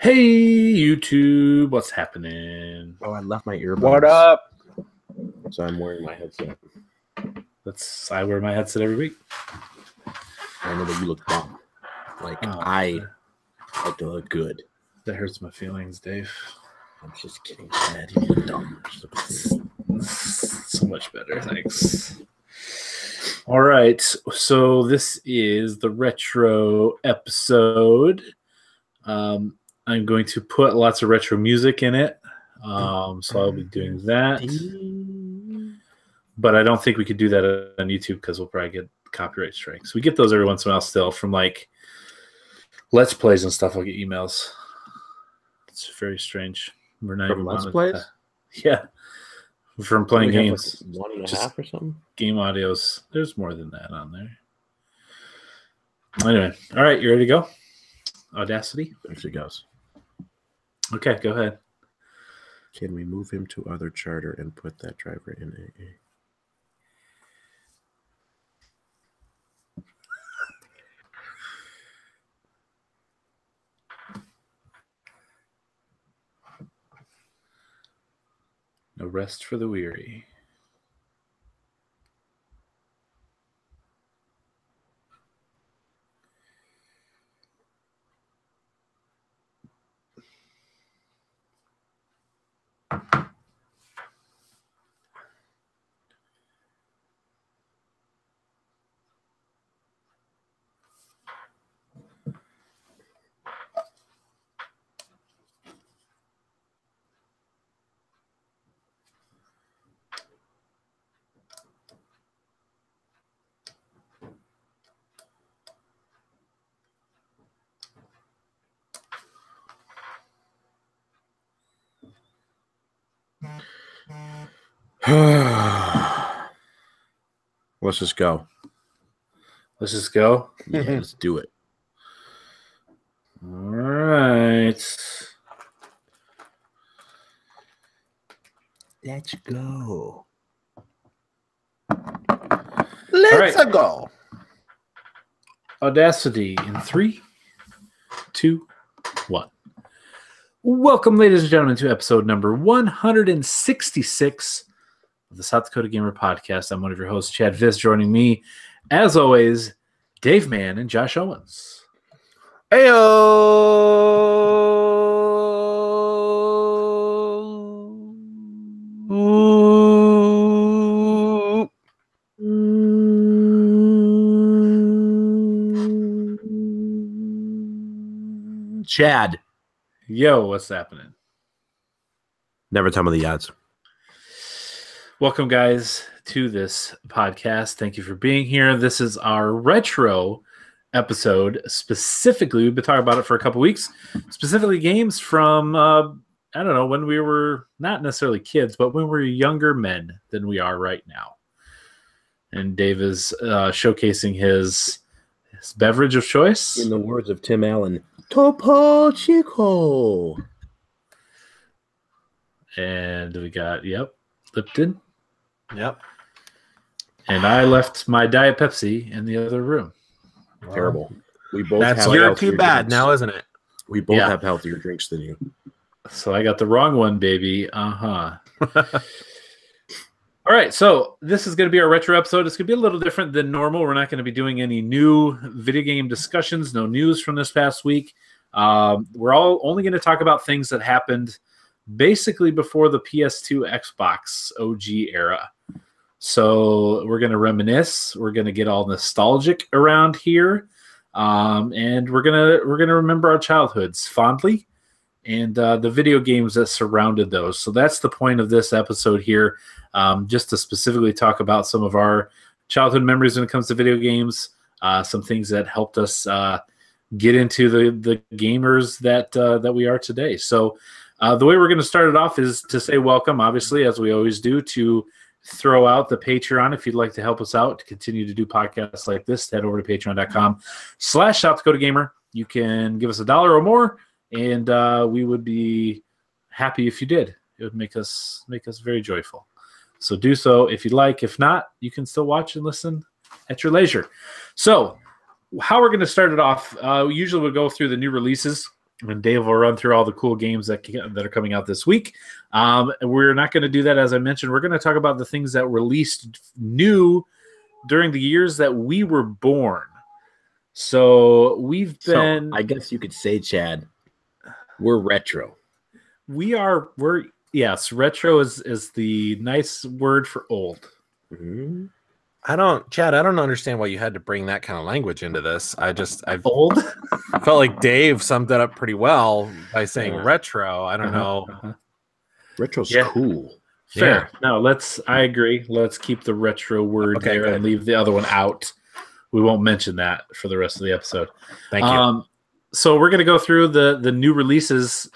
Hey, YouTube, what's happening? Oh, I left my earbuds. What up? So I'm wearing my headset. I wear my headset every week. I know that you look dumb. I like to look good. That hurts my feelings, Dave. I'm just kidding, Dad. You look dumb. So much better, thanks. All right, so this is the retro episode. I'm going to put lots of retro music in it, so I'll be doing that. But I don't think we could do that on YouTube because we'll probably get copyright strikes. We get those every once in a while still from like Let's Plays and stuff. I'll get emails. It's very strange. We're not From even Let's Plays? Yeah, from playing games. Like 1.5 Just or something. Game audios. There's more than that on there. Anyway, all right, you ready to go? Audacity? There she goes. Okay, go ahead. Can we move him to other charter and put that driver in AA? No rest for the weary. Let's just go. Let's just go. Yeah, let's do it. All right. Let's go. Let's go. Audacity in 3, 2, 1. Welcome, ladies and gentlemen, to episode number 166 of the South Dakota Gamer Podcast. I'm one of your hosts, Chad Viss. Joining me, as always, Dave Mann and Josh Owens. Heyo! Chad. Yo, what's happening? Never tell me the odds. Welcome, guys, to this podcast. Thank you for being here. This is our retro episode. Specifically, we've been talking about it for a couple weeks. Specifically, games from, I don't know, when we were not necessarily kids, but when we were younger men than we are right now. And Dave is showcasing his beverage of choice. In the words of Tim Allen, Topo Chico. And we got, Lipton. Yep. And I left my Diet Pepsi in the other room. Terrible. We both That's have you're healthier too bad drinks. now, isn't it? We both Yeah. have healthier drinks than you. So I got the wrong one, baby. All right, so this is going to be our retro episode. It's going to be a little different than normal. We're not going to be doing any new video game discussions, no news from this past week. We're all only going to talk about things that happened basically before the PS2 Xbox OG era. So we're going to reminisce. We're going to get all nostalgic around here, and we're gonna remember our childhoods fondly and the video games that surrounded those. So that's the point of this episode here, just to specifically talk about some of our childhood memories when it comes to video games, some things that helped us get into the gamers that we are today. So the way we're going to start it off is to say welcome, obviously, as we always do, to throw out the Patreon. If you'd like to help us out to continue to do podcasts like this, head over to patreon.com/South Dakota Gamer. You can give us $1 or more, and we would be happy if you did. It would make us very joyful. So do so if you'd like. If not, you can still watch and listen at your leisure. So how we're going to start it off, usually we'll go through the new releases And Dave will run through all the cool games that are coming out this week. We're not going to do that, as I mentioned. We're going to talk about the things that released new during the years that we were born. So we've been. So I guess you could say, Chad, we're retro. Yes, retro is the nice word for old. Mm-hmm. I don't understand why you had to bring that kind of language into this. I've Old. I felt like Dave summed it up pretty well by saying retro. I don't know. Retro's cool. Fair. Yeah. No, I agree. Let's keep the retro word there and leave the other one out. We won't mention that for the rest of the episode. Thank you. So we're going to go through the new releases,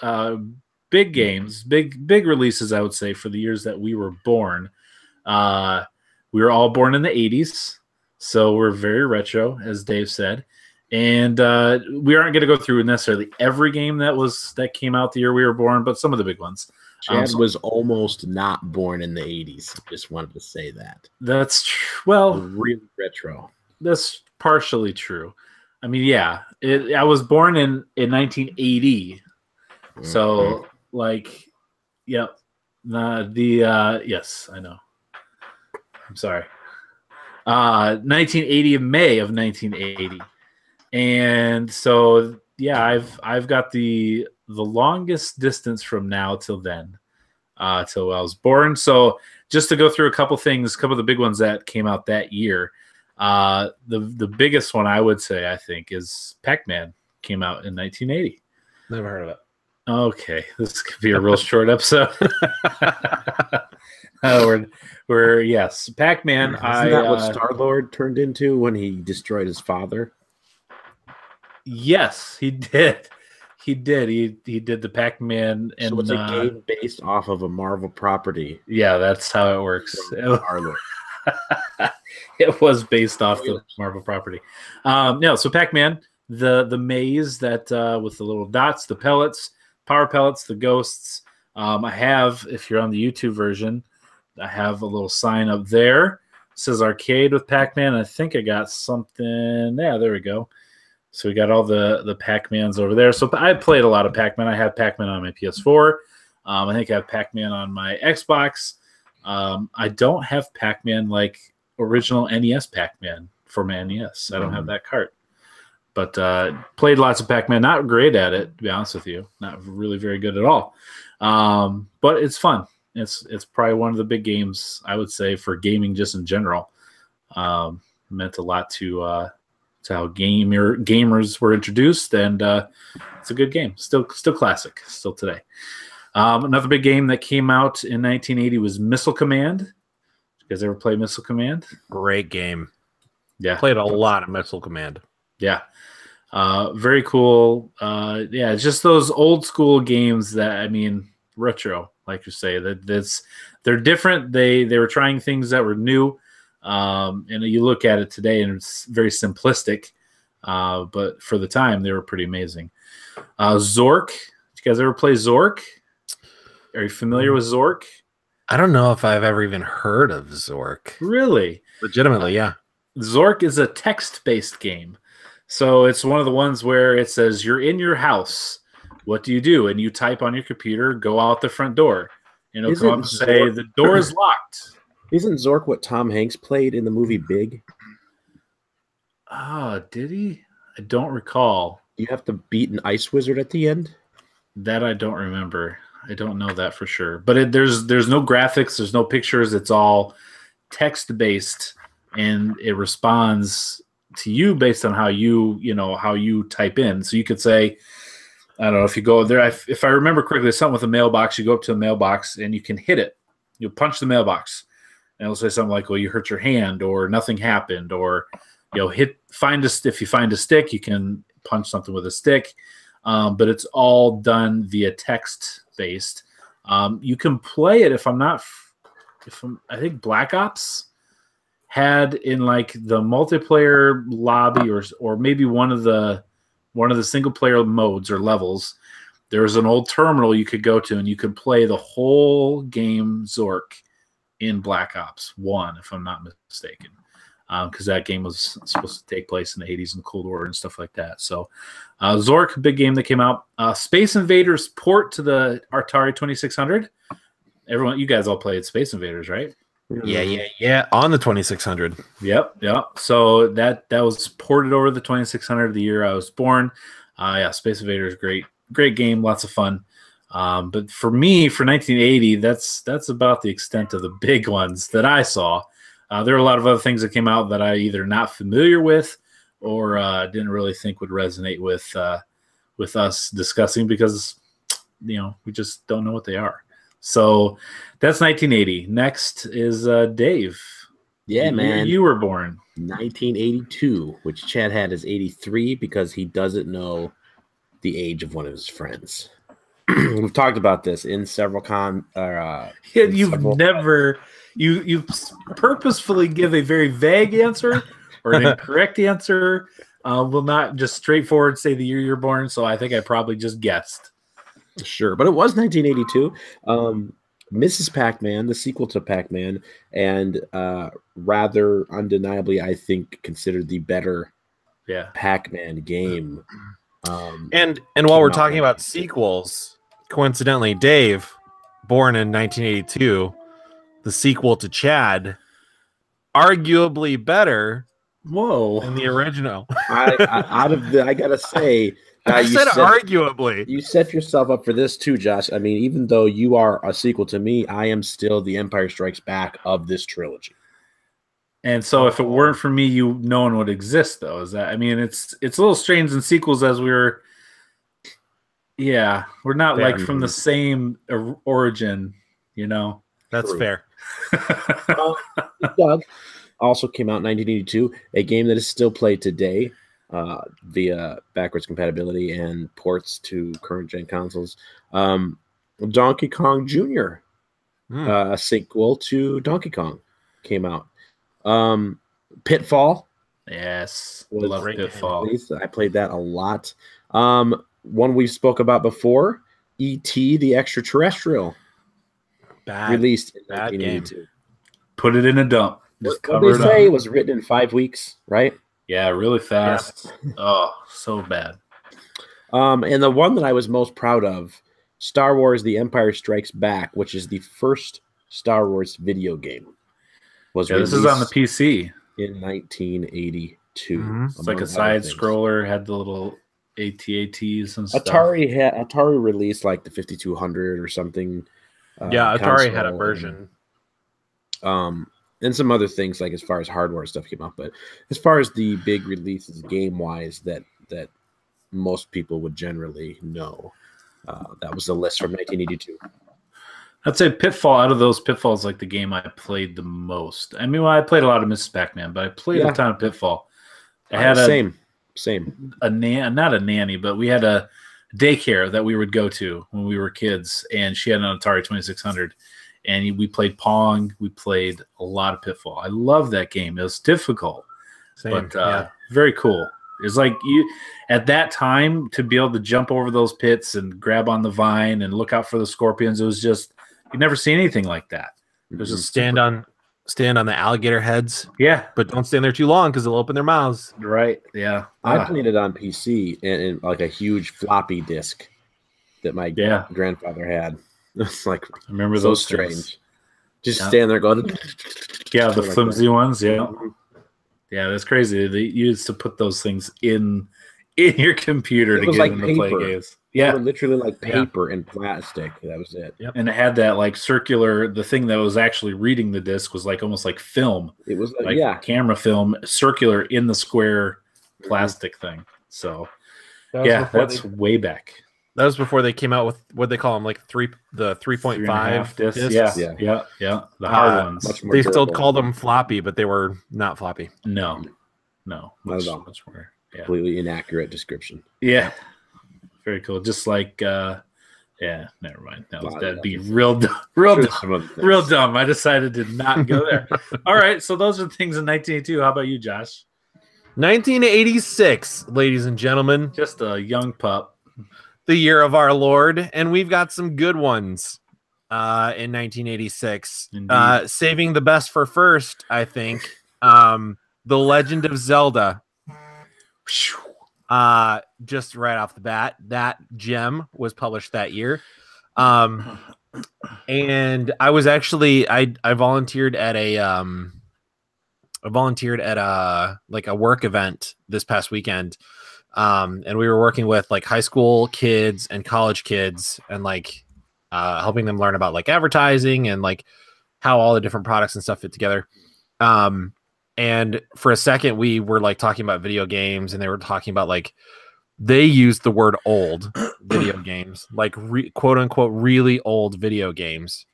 big games, big releases, I would say, for the years that we were born. We were all born in the 80s, so we're very retro, as Dave said. And we aren't going to go through necessarily every game that came out the year we were born, but some of the big ones. Chad was almost not born in the 80s. Just wanted to say that. That's true. Well, really retro. That's partially true. I mean, yeah, I was born in 1980. So, yes, I know. I'm sorry. 1980, May of 1980. And so, yeah, I've got the longest distance from now till then, till I was born. So just to go through a couple of the big ones that came out that year. The biggest one I would say, I think, is Pac-Man. Came out in 1980. Never heard of it. Okay, this could be a real short episode. Yes, Pac-Man. Isn't that what Star-Lord turned into when he destroyed his father? Yes, he did. He did. He did the Pac-Man, and so it's a game based off of a Marvel property. Yeah, that's how it works. It was based off the Marvel property. So Pac-Man, the maze that with the little dots, the pellets, power pellets, the ghosts. I have, if you're on the YouTube version, I have a little sign up there. It says arcade with Pac-Man. I think I got something. Yeah, there we go. So we got all the Pac-Mans over there. So I played a lot of Pac-Man. I have Pac-Man on my PS4. I think I have Pac-Man on my Xbox. I don't have Pac-Man like original NES Pac-Man for my NES. I don't have that cart. But played lots of Pac-Man. Not great at it, to be honest with you. Not really very good at all. But it's fun. It's probably one of the big games, I would say, for gaming just in general. Meant a lot to how gamers were introduced, and it's a good game. Still classic, still today. Another big game that came out in 1980 was Missile Command. Did you guys ever play Missile Command? Great game. Yeah. Played a lot of Missile Command. Yeah. Very cool. It's just those old school games that, I mean, retro, like you say, they're different. They were trying things that were new. And you look at it today and it's very simplistic. But for the time, they were pretty amazing. Zork. Did you guys ever play Zork? Are you familiar with Zork? I don't know if I've ever even heard of Zork. Really? Legitimately, yeah. Zork is a text-based game. So it's one of the ones where it says, you're in your house. What do you do? And you type on your computer, go out the front door. And it'll come up and say, the door is locked. Isn't Zork what Tom Hanks played in the movie Big? Oh, did he? I don't recall. You have to beat an ice wizard at the end? That I don't remember. I don't know that for sure. But there's no graphics. There's no pictures. It's all text-based. And it responds to you based on how you type in. So you could say, I don't know, if you go there, if I remember correctly, there's something with a mailbox. You go up to the mailbox and you can hit it. You'll punch the mailbox. And it'll say something like, well, you hurt your hand, or nothing happened, or if you find a stick, you can punch something with a stick. But it's all done via text based. You can play it I think Black Ops had in like the multiplayer lobby or maybe one of the single player modes or levels. There was an old terminal you could go to and you could play the whole game Zork in Black Ops 1, if I'm not mistaken. because that game was supposed to take place in the 80s and Cold War and stuff like that. So Zork, big game that came out. Space Invaders port to the Atari 2600. Everyone, you guys all played Space Invaders, right? Yeah. On the 2600. Yep. So that was ported over the 2600 the year I was born. Space Invaders, great game, lots of fun. But for me, for 1980, that's about the extent of the big ones that I saw. There are a lot of other things that came out that I either not familiar with or didn't really think would resonate with us discussing because we just don't know what they are. So that's 1980. Next is Dave. Yeah, man. You were born 1982, which Chad had as 83 because he doesn't know the age of one of his friends. We've talked about this in several you purposefully give a very vague answer or an incorrect answer. Will not just straightforward say the year you're born. So I think I probably just guessed. Sure, but it was 1982. Mrs. Pac-Man, the sequel to Pac-Man, and rather undeniably, I think, considered the better Pac-Man game. And while we're talking about sequels, coincidentally, Dave, born in 1982, the sequel to Chad, arguably better than the original. I gotta say, I said arguably. You set yourself up for this too, Josh. I mean, even though you are a sequel to me, I am still the Empire Strikes Back of this trilogy. And so, if it weren't for me, no one would exist, though. Is that? I mean, it's a little strange in sequels as we're not like from the same origin, That's fair. Doug also came out in 1982, a game that is still played today via backwards compatibility and ports to current gen consoles. Donkey Kong Jr., a sequel to Donkey Kong, came out. Pitfall. Yes, love Pitfall. I played that a lot. One we spoke about before, E.T. the Extraterrestrial, released in 1982. Game. Put it in a dump. What they say it was written in 5 weeks, right? Yeah, really fast. Yeah. Oh, so bad. And the one that I was most proud of, Star Wars: The Empire Strikes Back, which is the first Star Wars video game, was released. This is on the PC in 1982. Mm-hmm. It's like a side scroller, had the little AT-ATs and stuff. Atari released like the 5200 or something. Atari had a version. And some other things like as far as hardware stuff came out, but as far as the big releases game wise that most people would generally know, that was the list from 1982. I'd say Pitfall. Out of those, Pitfall is like the game I played the most. I mean, I played a lot of Mrs. Pac-Man, but I played a ton of Pitfall. I had same not a nanny, but we had a daycare that we would go to when we were kids, and she had an Atari 2600. And we played Pong. We played a lot of Pitfall. I love that game. It was difficult, but very cool. It's like at that time to be able to jump over those pits and grab on the vine and look out for the scorpions. It was just you'd never seen anything like that. It was just stand on the alligator heads. Yeah, but don't stand there too long because they'll open their mouths. Right. Yeah. I played it on PC and like a huge floppy disk that my grandfather had. It's like I remember so those strange. Things. Just stand there going. The flimsy ones. Yeah, that's crazy. They used to put those things in your computer to get them to play games. Yeah, literally like paper and plastic. That was it. Yep. And it had that like circular. The thing that was actually reading the disc was like almost like film. It was like camera film, circular in the square plastic thing. So that's way back. That was before they came out with what they call them, like the 3.5 discs. Yeah. The hard ones. They still called them floppy, but they were not floppy. No. Much more. Completely inaccurate description. Yeah. Very cool. Just like, never mind. That'd be real dumb. I decided to not go there. All right. So those are the things in 1982. How about you, Josh? 1986, ladies and gentlemen. Just a young pup. The year of our Lord, and we've got some good ones in 1986. Saving the best for first, I think. The Legend of Zelda. Just right off the bat, that gem was published that year. And I was actually I volunteered at a like a work event this past weekend. And we were working with like high school kids and college kids and like helping them learn about like advertising and like how all the different products and stuff fit together. And for a second we were like talking about video games, and they were talking about like they used the word old video games, like quote unquote really old video games.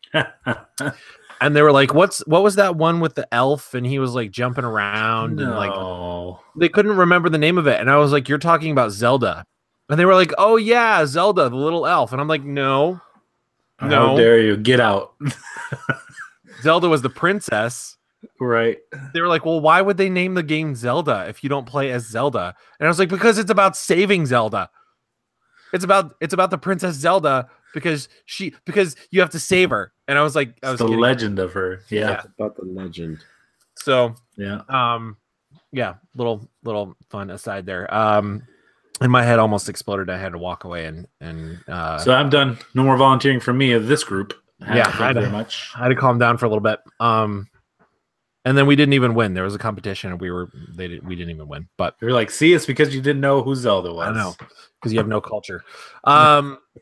And they were like, what was that one with the elf and he was like jumping around and like they couldn't remember the name of it. And I was like, you're talking about Zelda. And they were like, oh yeah, Zelda, the little elf. And I'm like, no. How dare you? Get out. Zelda was the princess. Right. They were like, well, why would they name the game Zelda if you don't play as Zelda? And I was like, because it's about saving Zelda. It's about the Princess Zelda because you have to save her. And I was like, it's the legend of her. Yeah. It's about the legend. So yeah. Yeah, little fun aside there. And my head almost exploded. I had to walk away and so I'm done. No more volunteering from me of this group. Thank you very much. I had to calm down for a little bit. And then we didn't even win. There was a competition, and we didn't even win. But they were like, "See, it's because you didn't know who Zelda was." I know, because you have no culture.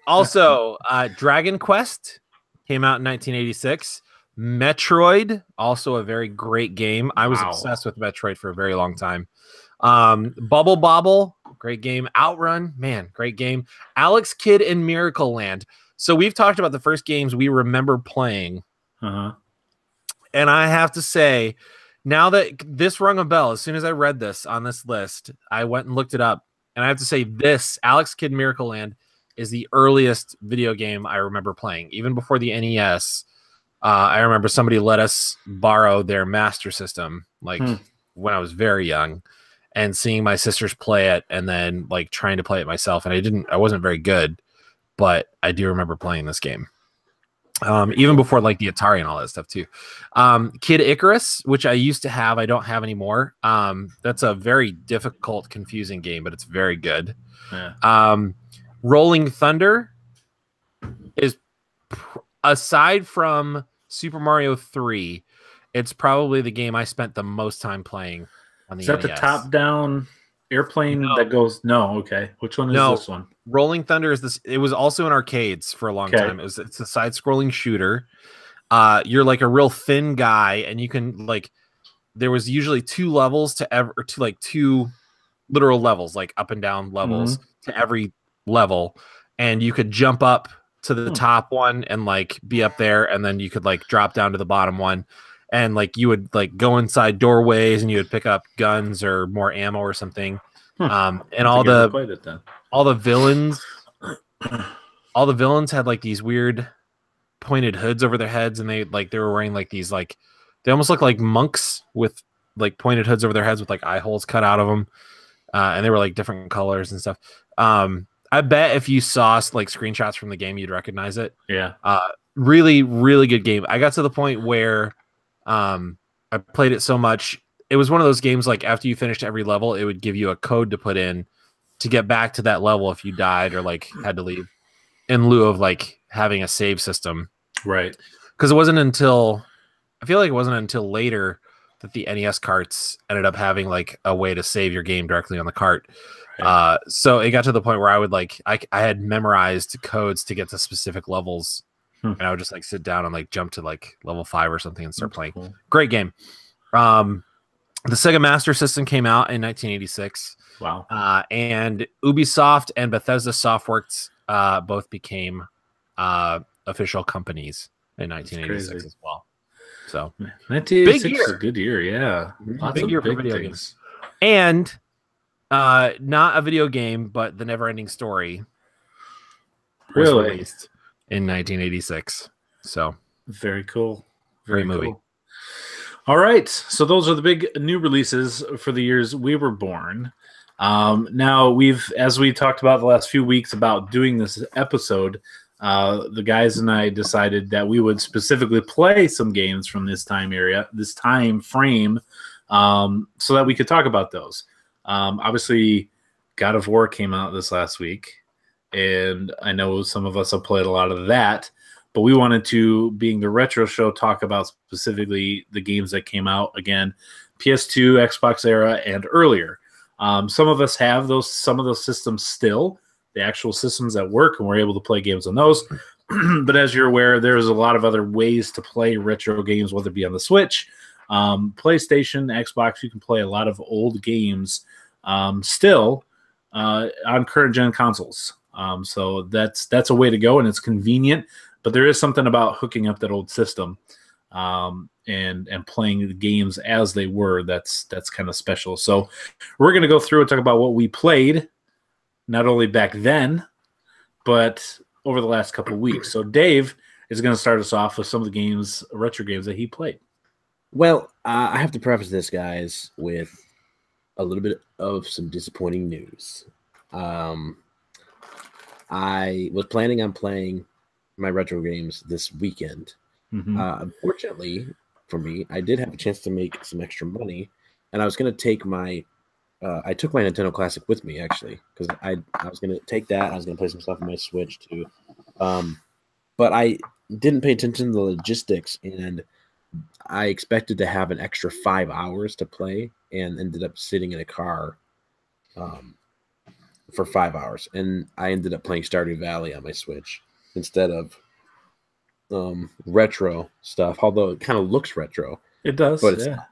Also, Dragon Quest came out in 1986. Metroid, also a very great game. I was obsessed with Metroid for a very long time. Bubble Bobble, great game. Outrun, man, great game. Alex Kidd in Miracle Land. So we've talked about the first games we remember playing. And I have to say, now that this rung a bell, as soon as I read this on this list, I went and looked it up. And I have to say, this Alex Kidd Miracle Land is the earliest video game I remember playing. Even before the NES, I remember somebody let us borrow their Master System, like when I was very young, and seeing my sisters play it, and then like trying to play it myself. And I wasn't very good, but I do remember playing this game. Even before like the Atari and all that stuff too. Kid Icarus, which I used to have, I don't have anymore. That's a very difficult, confusing game, but it's very good. Yeah. Rolling Thunder is, aside from Super Mario 3, it's probably the game I spent the most time playing on the NES. Is that the top-down airplane that goes? No, okay. Which one is this one? Rolling Thunder is this. It was also in arcades for a long time. It's a side-scrolling shooter. You're like a real thin guy, and you can like. There was usually two literal levels, like up and down levels to every level, and you could jump up to the top one and like be up there, and then you could like drop down to the bottom one, and like you would like go inside doorways, and you would pick up guns or more ammo or something. And all the villains had like these weird pointed hoods over their heads, and they were wearing like these like they almost look like monks with like pointed hoods over their heads with like eye holes cut out of them, and they were like different colors and stuff. I bet if you saw like screenshots from the game, you'd recognize it. Yeah. Really, really good game. I got to the point where I played it so much. It was one of those games like after you finished every level, it would give you a code to put in to get back to that level if you died or like had to leave, in lieu of like having a save system. Right. Because I feel like it wasn't until later that the NES carts ended up having like a way to save your game directly on the cart. Right. So it got to the point where I would like I had memorized codes to get to specific levels, and I would just like sit down and like jump to like level 5 or something and start playing. Cool. Great game. The Sega Master System came out in 1986. Wow. And Ubisoft and Bethesda Softworks both became official companies in 1986 as well. So 1986 is a good year, yeah. Lots big of year big for video things. games. And not a video game, but The Neverending Story was released in 1986. So very cool. Great movie. Cool. All right. So those are the big new releases for the years we were born. Now as we talked about the last few weeks about doing this episode, the guys and I decided that we would specifically play some games from this time frame so that we could talk about those. Obviously, God of War came out this last week, and I know some of us have played a lot of that, but we wanted to, being the retro show, talk about specifically the games that came out again, PS2, Xbox era, and earlier. Some of us have some of those systems still, the actual systems that work, and we're able to play games on those. But as you're aware, there's a lot of other ways to play retro games, whether it be on the Switch, PlayStation, Xbox. You can play a lot of old games still on current gen consoles. So that's a way to go, and it's convenient. But there is something about hooking up that old system and playing the games as they were. That's kind of special. So we're going to go through and talk about what we played, not only back then, but over the last couple of weeks. So Dave is going to start us off with some of the games, retro games that he played. Well, I have to preface this, guys, with a little bit of some disappointing news. I was planning on playing my retro games this weekend. Unfortunately for me, I did have a chance to make some extra money, and I was going to take my I took my Nintendo Classic with me, actually, because I was going to take that. I was going to play some stuff on my Switch, too. But I didn't pay attention to the logistics, and I expected to have an extra 5 hours to play and ended up sitting in a car for 5 hours. And I ended up playing Stardew Valley on my Switch instead of retro stuff, although it kind of looks retro. It does, but it's not.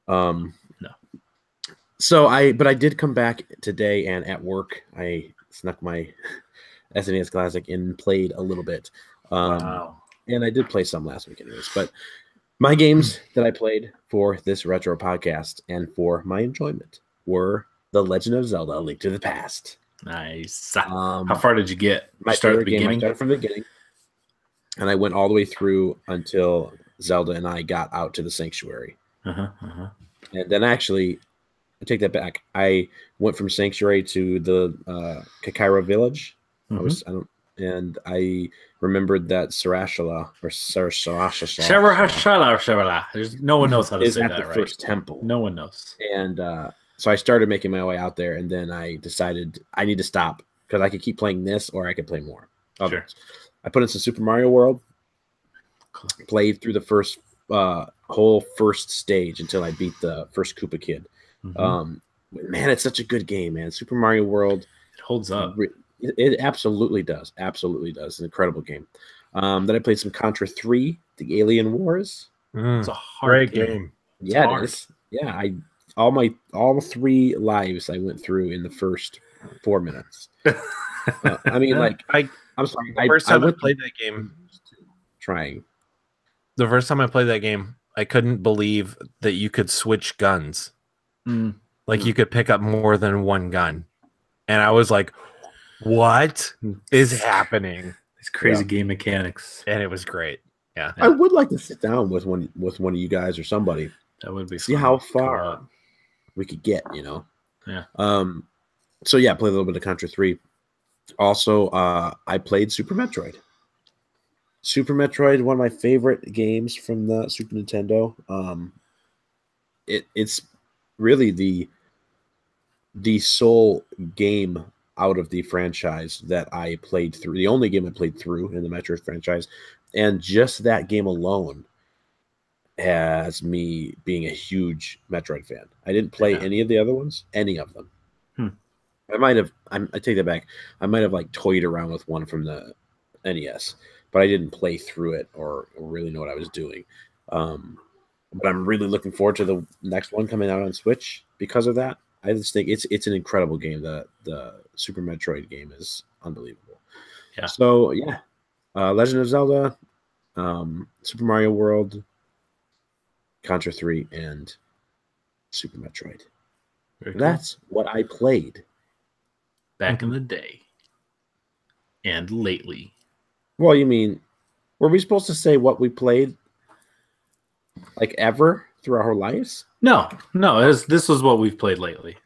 No. So I did come back today, and at work I snuck my SNES Classic and played a little bit. Wow. And I did play some last week anyways. But my games that I played for this retro podcast and for my enjoyment were The Legend of Zelda: A Link to the Past. Nice. How far did you get? My favorite game. I started from the beginning, and I went all the way through until Zelda and I got out to the Sanctuary. And then actually, I take that back. I went from Sanctuary to the Kaikaira Village. And I remembered that Sarashala or Sarashala. There's no one knows how to say that, the first temple. No one knows. And so I started making my way out there, and then I decided I need to stop because I could keep playing this or I could play more. Sure. I put in some Super Mario World, played through the first whole first stage until I beat the first Koopa Kid. Man, it's such a good game, man. Super Mario World. It holds up. It absolutely does. Absolutely does. It's an incredible game. Then I played some Contra 3, The Alien Wars. It's a hard game. Yeah, it is. Yeah, all 3 lives I went through in the first 4 minutes. I mean, I'm sorry. The first time I played that game, trying. The first time I played that game, I couldn't believe that you could switch guns. Like you could pick up more than one gun, and I was like, "What is happening?" These crazy game mechanics, and it was great. Yeah, I would like to sit down with one of you guys or somebody. That would be see how far we could get. Yeah. So yeah, play a little bit of Contra 3. Also, I played Super Metroid. Super Metroid, one of my favorite games from the Super Nintendo. It's really the sole game out of the franchise that I played through. The only game I played through in the Metroid franchise, and just that game alone has me being a huge Metroid fan. I didn't play any of the other ones, any of them. I take that back. I might have toyed around with one from the NES, but I didn't play through it or really know what I was doing. But I'm really looking forward to the next one coming out on Switch because of that. I just think it's an incredible game. The Super Metroid game is unbelievable. Yeah. So yeah, Legend of Zelda, Super Mario World, Contra 3, and Super Metroid. That's what I played back in the day and lately. Well, you mean, were we supposed to say what we played ever through our whole lives? No. This was what we've played lately.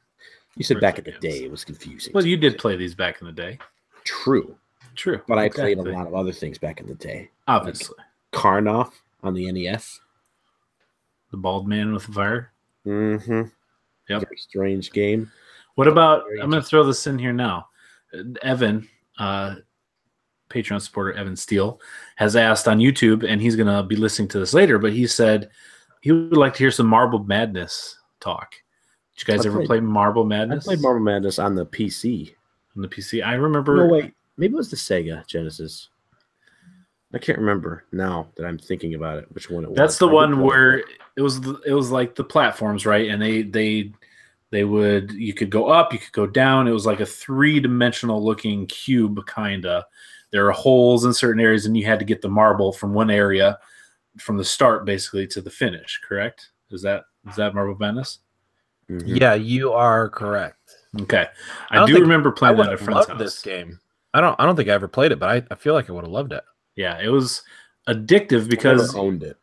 You said back in the day. It was confusing. Well, you did play these back in the day. True. But I played a lot of other things back in the day. Obviously. Karnoff on the NES. The bald man with the fire. Mm-hmm. Yep. Very strange game. What about? I'm going to throw this in here now. Evan, Patreon supporter Evan Steele, has asked on YouTube, and he's going to be listening to this later. But he said he would like to hear some Marble Madness talk. Did you guys ever play Marble Madness? I played Marble Madness on the PC. On the PC, I remember. No, wait, maybe it was the Sega Genesis. I can't remember now that I'm thinking about it. Which one it was? That's the one where it was like the platforms, right? And they would, you could go up, you could go down. It was like a 3-dimensional looking cube, kinda. There are holes in certain areas, and you had to get the marble from one area from the start, basically, to the finish. Correct? Is that Marble Madness? Mm-hmm. Yeah, you are correct. Okay, I do remember playing that at a friend's house. This game. I don't think I ever played it, but I feel like I would have loved it. Yeah, it was addictive because I never owned it.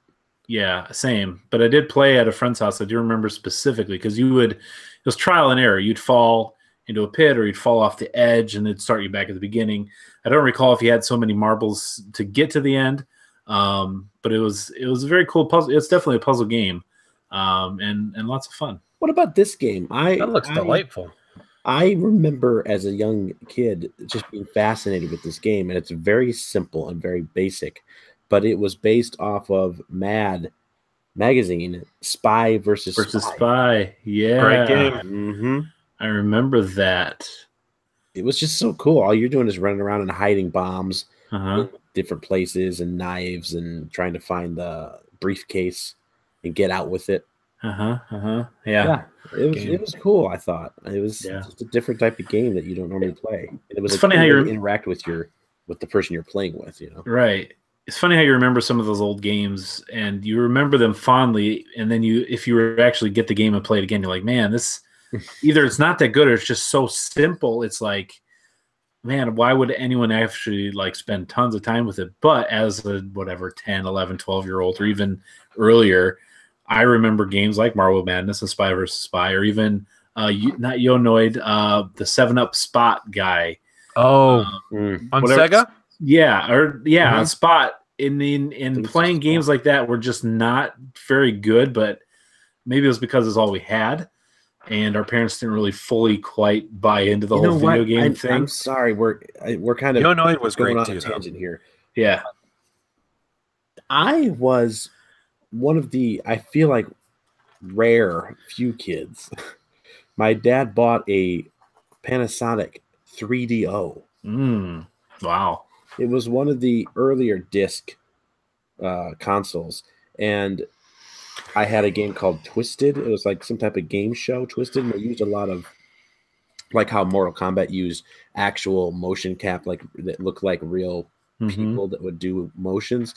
Yeah, same. But I did play at a friend's house. I do remember specifically because it was trial and error. You'd fall into a pit or you'd fall off the edge and it'd start you back at the beginning. I don't recall if you had so many marbles to get to the end, but it was a very cool puzzle. It's definitely a puzzle game, and lots of fun. What about this game? That looks delightful. I remember as a young kid just being fascinated with this game, and it's very simple and very basic, but it was based off of Mad magazine, Spy versus Spy. Yeah, great game. Mm-hmm. I remember that. It was just so cool. All you're doing is running around and hiding bombs in different places and knives and trying to find the briefcase and get out with it. Yeah. It was cool. I thought it was just a different type of game that you don't normally play. And it was funny how you interact with the person you're playing with. Right. It's funny how you remember some of those old games and you remember them fondly, and then if you were actually get the game and play it again, you're like, man, this either it's not that good or it's just so simple. It's like, man, why would anyone actually spend tons of time with it? But as a 10, 11, 12-year-old or even earlier, I remember games like Marble Madness and Spy vs. Spy, or even not Yonoid, the 7-Up Spot guy. Oh, on Sega? Yeah, Spot. In playing games like that were just not very good, but maybe it was because it's all we had, and our parents didn't really fully quite buy into the whole video game thing. I'm sorry, we're kind of Yonoid was going great on too, a tangent here. Yeah, I was one of the, I feel like, rare few kids. My dad bought a Panasonic 3DO. Wow. It was one of the earlier disc consoles, and I had a game called Twisted. It was like some type of game show, Twisted, and they used a lot of, like how Mortal Kombat used actual motion cap, that looked like real people that would do motions,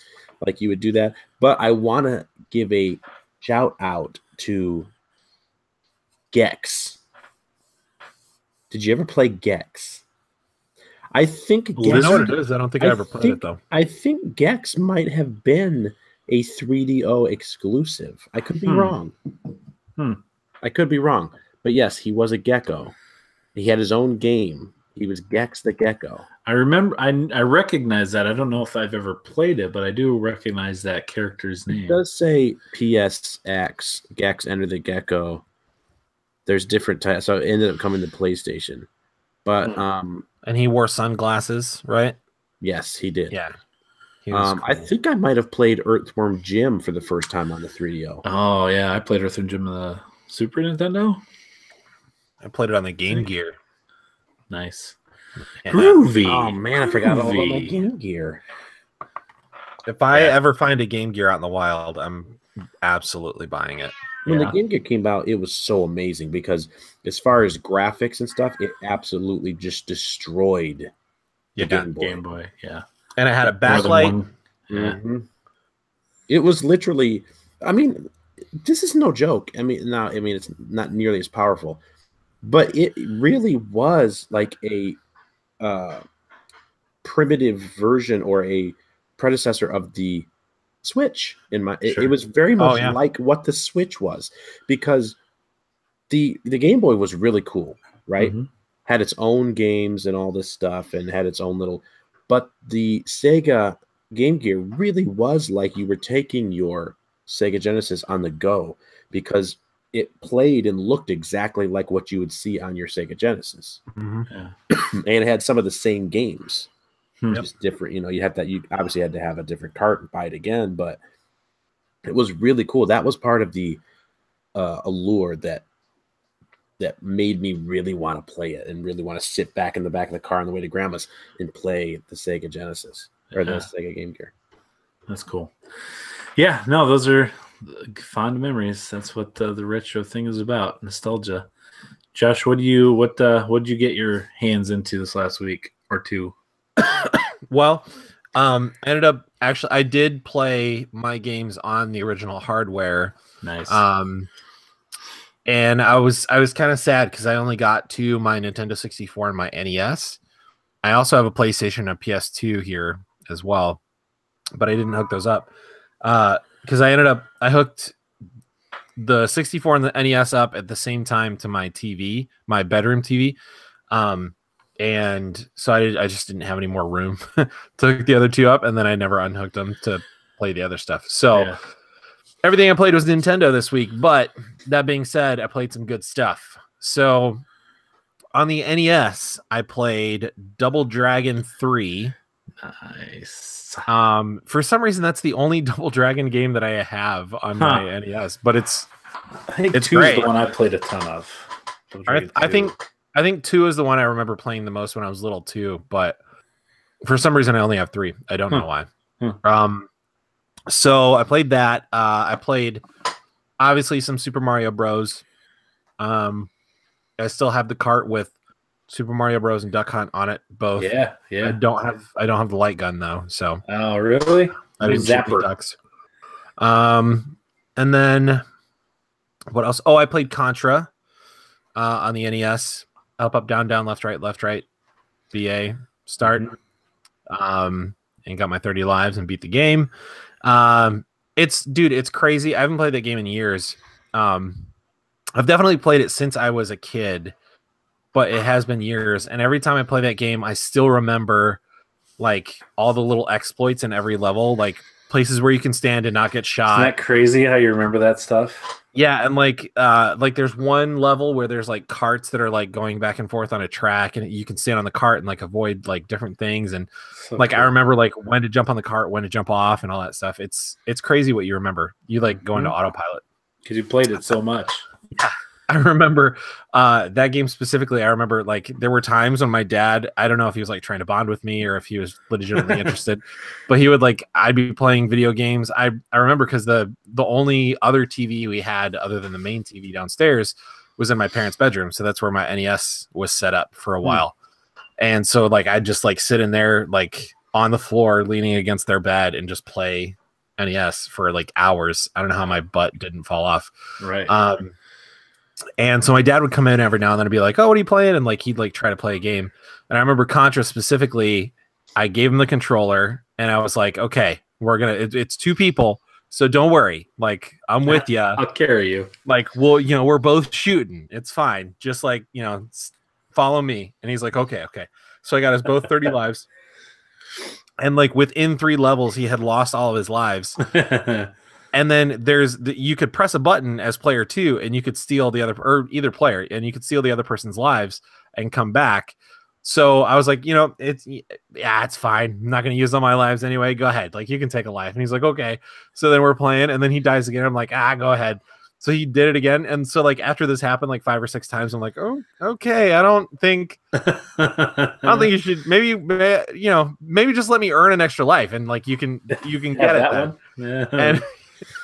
like you would do that. But I want to give a shout out to Gex. Did you ever play Gex? I think Gex, I know what it is. I don't think I ever played it though. I think Gex might have been a 3DO exclusive. I could be wrong. I could be wrong. But yes, he was a gecko. He had his own game. He was Gex the Gecko. I remember. I recognize that. I don't know if I've ever played it, but I do recognize that character's name. It does say PSX, Gex Enter the Gecko. There's different types. So it ended up coming to PlayStation. But and he wore sunglasses, right? Yes, he did. Yeah. He was cool. I think I might have played Earthworm Jim for the first time on the 3DO. Oh yeah, I played Earthworm Jim on the Super Nintendo. I played it on the Game Gear. Nice. Groovy. Oh man, I forgot all about my Game Gear. If I ever find a Game Gear out in the wild, I'm absolutely buying it. When the Game Gear came out, it was so amazing because as far as graphics and stuff, it absolutely just destroyed the Game Boy. Yeah. And it had a backlight. It was literally, I mean, this is no joke. I mean, it's not nearly as powerful, but it really was like a primitive version or a predecessor of the Switch. It was very much like what the Switch was, because the Game Boy was really cool, right? Had its own games and all this stuff, and had its own little. But the Sega Game Gear really was like you were taking your Sega Genesis on the go, because it played and looked exactly like what you would see on your Sega Genesis. Yeah. And it had some of the same games, Hmm. just different. You know, you obviously had to have a different cart and buy it again, but it was really cool. That was part of the allure that made me really want to play it and really want to sit back in the back of the car on the way to grandma's and play the Sega Genesis or the Sega Game Gear. That's cool. Yeah, no, those are fond memories. That's what the retro thing is about, nostalgia. Josh, what did you get your hands into this last week or two? Well, I ended up I did play my games on the original hardware. Nice. And I was kind of sad because I only got to my Nintendo 64 and my NES. I also have a PlayStation and a PS2 here as well, but I didn't hook those up because I hooked the 64 and the NES up at the same time to my TV, my bedroom TV. And so I just didn't have any more room to hook the other two up, and then I never unhooked them to play the other stuff. So everything I played was Nintendo this week, but that being said, I played some good stuff. So on the NES, I played Double Dragon 3. Nice. For some reason, that's the only Double Dragon game that I have on my NES, but I think it's 2 is great. the one I played a ton of. I think 2 is the one I remember playing the most when I was little too, but for some reason I only have 3. I don't know why. So I played that. I played obviously some Super Mario Bros. I still have the cart with Super Mario Bros. And Duck Hunt on it both. Yeah. I don't have the light gun though. So oh really? I didn't shoot the ducks. And then what else? Oh, I played Contra on the NES. Up, down, down, left, right, BA, start. And got my 30 lives and beat the game. It's crazy. I haven't played that game in years. I've definitely played it since I was a kid, but it has been years. And every time I play that game, I still remember like all the little exploits in every level, like places where you can stand and not get shot. Isn't that crazy how you remember that stuff? Yeah, and like there's one level where there's like carts that are like going back and forth on a track, and you can stand on the cart and like avoid like different things, and So like cool. I remember like when to jump on the cart, when to jump off, and all that stuff. It's crazy what you remember. You like go into autopilot because you played it so much. Yeah. I remember that game specifically. I remember like there were times when my dad, I don't know if he was like trying to bond with me or if he was legitimately interested, but he would like, I'd be playing video games. I remember because the only other TV we had other than the main TV downstairs was in my parents' bedroom. So that's where my NES was set up for a while. And so like, I'd just like sit in there, like on the floor, leaning against their bed and just play NES for like hours. I don't know how my butt didn't fall off. Right. And so my dad would come in every now and then and be like, "Oh, what are you playing?" And like he'd like try to play a game. And I remember Contra specifically. I gave him the controller, and I was like, "Okay, we're gonna. It's 2 people, so don't worry. Like I'm with you. I'll carry you. Like we're both shooting. It's fine. Just like follow me." And he's like, "Okay." So I got us both 30 lives, and like within 3 levels, he had lost all of his lives. And then you could press a button as player 2 and you could steal the other, or either player, and you could steal the other person's lives and come back. So I was like, it's fine. I'm not going to use all my lives anyway. Go ahead. Like you can take a life. And he's like, okay. So then we're playing and then he dies again. I'm like, go ahead. So he did it again. And so like after this happened like 5 or 6 times, I'm like, oh, okay. I don't think you should maybe just let me earn an extra life and like you can get it that then. one. Yeah. And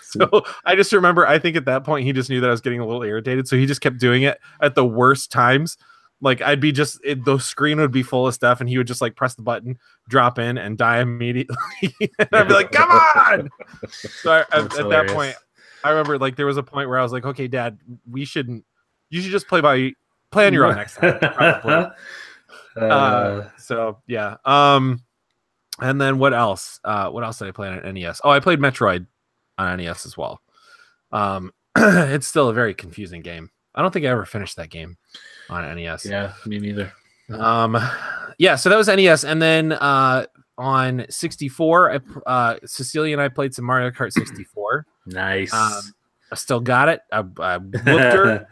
so I just remember, I think at that point he just knew that I was getting a little irritated, so he just kept doing it at the worst times. Like I'd be the screen would be full of stuff, and he would just like press the button, drop in, and die immediately. And I'd be like, "Come on!" So at that point, I remember like there was a point where I was like, "Okay, Dad, you should just play on your own next time." So yeah. And then what else? What else did I play on NES? Oh, I played Metroid on NES as well. It's still a very confusing game. I don't think I ever finished that game on NES. Yeah, me neither. Yeah, so that was NES, and then on 64, Cecilia and I played some Mario Kart 64. Nice. I still got it. I whooped her.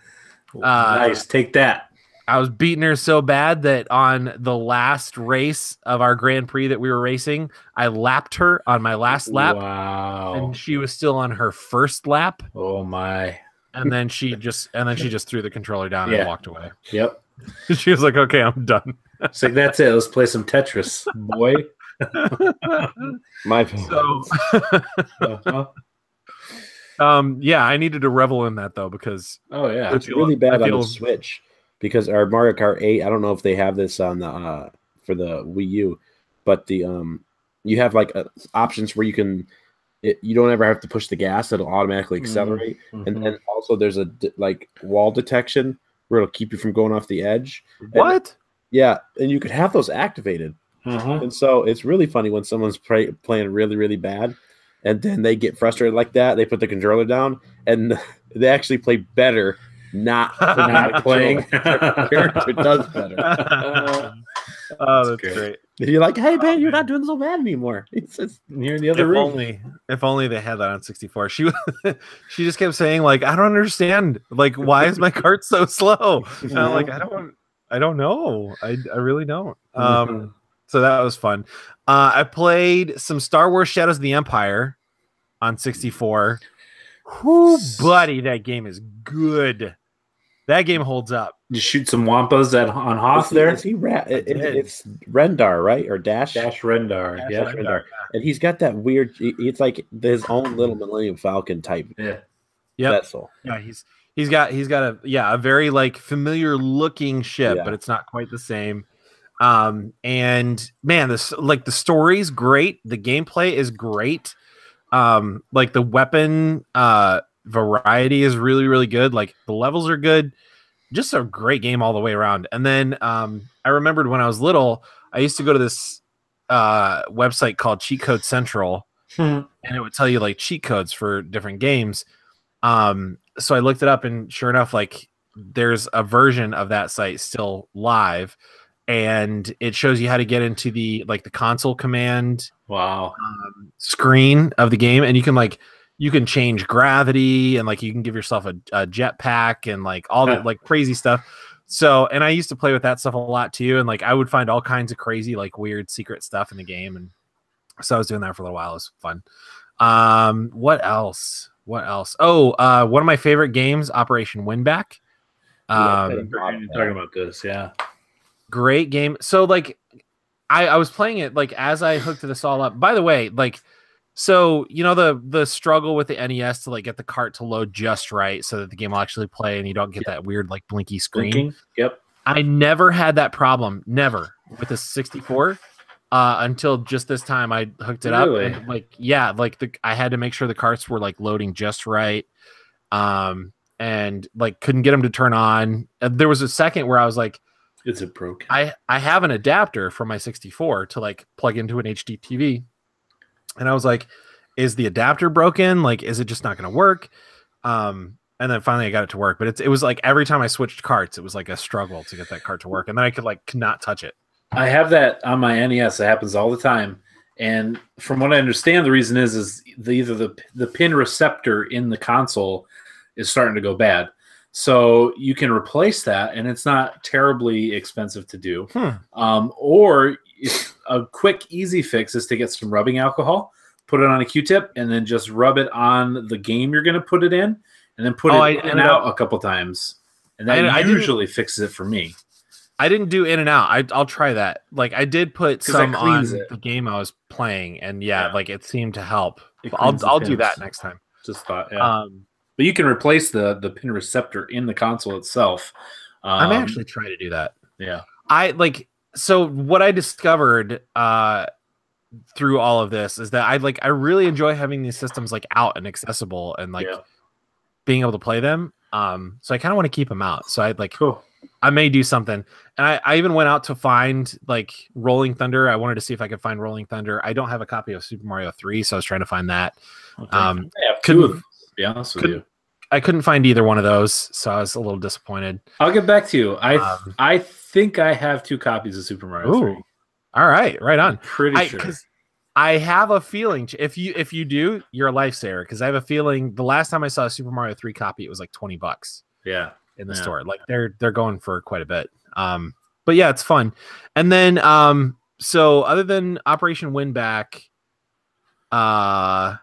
Nice. Take that. I was beating her so bad that on the last race of our Grand Prix that we were racing, I lapped her on my last lap. Wow. And she was still on her first lap. Oh my. And then she just threw the controller down and walked away. Yep. She was like, "Okay, I'm done." It's like, that's it. Let's play some Tetris, boy. My yeah, I needed to revel in that though because it's really bad on the Switch because our Mario Kart 8. I don't know if they have this on the for the Wii U, but the you have like options where you can. You don't ever have to push the gas; it'll automatically accelerate, and then also there's a like wall detection where it'll keep you from going off the edge. What? And you could have those activated, and so it's really funny when someone's playing really, really bad, and then they get frustrated like that. They put the controller down, and they actually play better not playing. The character does better. Oh, that's great. You're like, hey man, you're not doing so bad anymore. It's just, you're in the other room. If only they had that on 64. She just kept saying like, I don't understand. Like, why is my cart so slow? And I'm like, I don't know. I really don't. So that was fun. I played some Star Wars Shadows of the Empire on 64. Whoo, buddy, that game is good. That game holds up. You shoot some wampas on Hoth there? It's Rendar, right? Or Dash Rendar. Dash Rendar. And he's got that weird, it's like his own little Millennium Falcon type vessel. Yeah, he's got a very like familiar looking ship, but it's not quite the same. And man, the story's great. The gameplay is great. Like the weapon variety is really, really good. Like the levels are good. Just a great game all the way around. And then I remembered when I was little, I used to go to this website called Cheat Code Central, and it would tell you like cheat codes for different games. So I looked it up, and sure enough, like there's a version of that site still live, and it shows you how to get into the console command screen of the game, and you can change gravity, and like you can give yourself a jetpack and like all that like crazy stuff. So, and I used to play with that stuff a lot too, and like I would find all kinds of crazy like weird secret stuff in the game, and so I was doing that for a little while. It was fun. What else? Oh, one of my favorite games, Operation Winback. You're talking about this, great game. So like I was playing it like as I hooked this all up. By the way, like, so you know the struggle with the NES to like get the cart to load just right so that the game will actually play and you don't get that weird like blinky screen. Blinking. Yep. I never had that problem, never, with the 64 until just this time I hooked it up. And I had to make sure the carts were like loading just right, and like couldn't get them to turn on. There was a second where I was like, "Is it broken?" I have an adapter for my 64 to like plug into an HD TV. And I was like, is the adapter broken? Like, is it just not going to work? And then finally I got it to work. But it was like every time I switched carts, it was like a struggle to get that cart to work. And then I could not touch it. I have that on my NES. It happens all the time. And from what I understand, the reason is either the pin receptor in the console is starting to go bad. So you can replace that, and it's not terribly expensive to do. Or a quick, easy fix is to get some rubbing alcohol, put it on a Q-tip, and then just rub it on the game you're going to put it in, and then put it in and out a couple times. And that usually fixes it for me. I didn't do in and out. I'll try that. Like I did put some on the game I was playing, and like it seemed to help. I'll do that next time. Just thought, but you can replace the pin receptor in the console itself. I'm actually trying to do that. Yeah. So what I discovered through all of this is that I really enjoy having these systems like out and accessible and being able to play them. So I kind of want to keep them out. So I may do something. And I even went out to find like Rolling Thunder. I wanted to see if I could find Rolling Thunder. I don't have a copy of Super Mario 3, so I was trying to find that. Okay. I have two of them, to be honest with you. I couldn't find either one of those, so I was a little disappointed. I'll get back to you. I think I have 2 copies of Super Mario 3. All right, right on. I'm pretty sure. I have a feeling if you do, you're a lifesaver, because I have a feeling the last time I saw a Super Mario 3 copy, it was like $20 Yeah. in the store. Like they're going for quite a bit. But yeah, it's fun. And then so other than Operation Winback, oh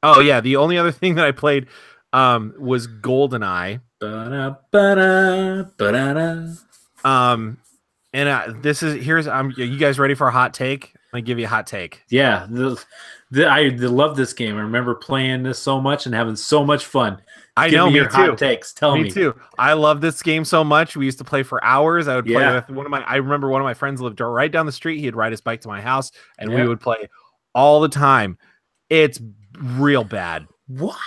yeah, the only other thing that I played was GoldenEye. Ba-da, ba-da, ba-da. And you guys ready for a hot take? I'm gonna give you a hot take. Yeah, I love this game. I remember playing this so much and having so much fun. I Give know, me me your too. hot takes. Tell me. Me too. I love this game so much. We used to play for hours. I would play with I remember one of my friends lived right down the street. He'd ride his bike to my house, and we would play all the time. It's real bad. What?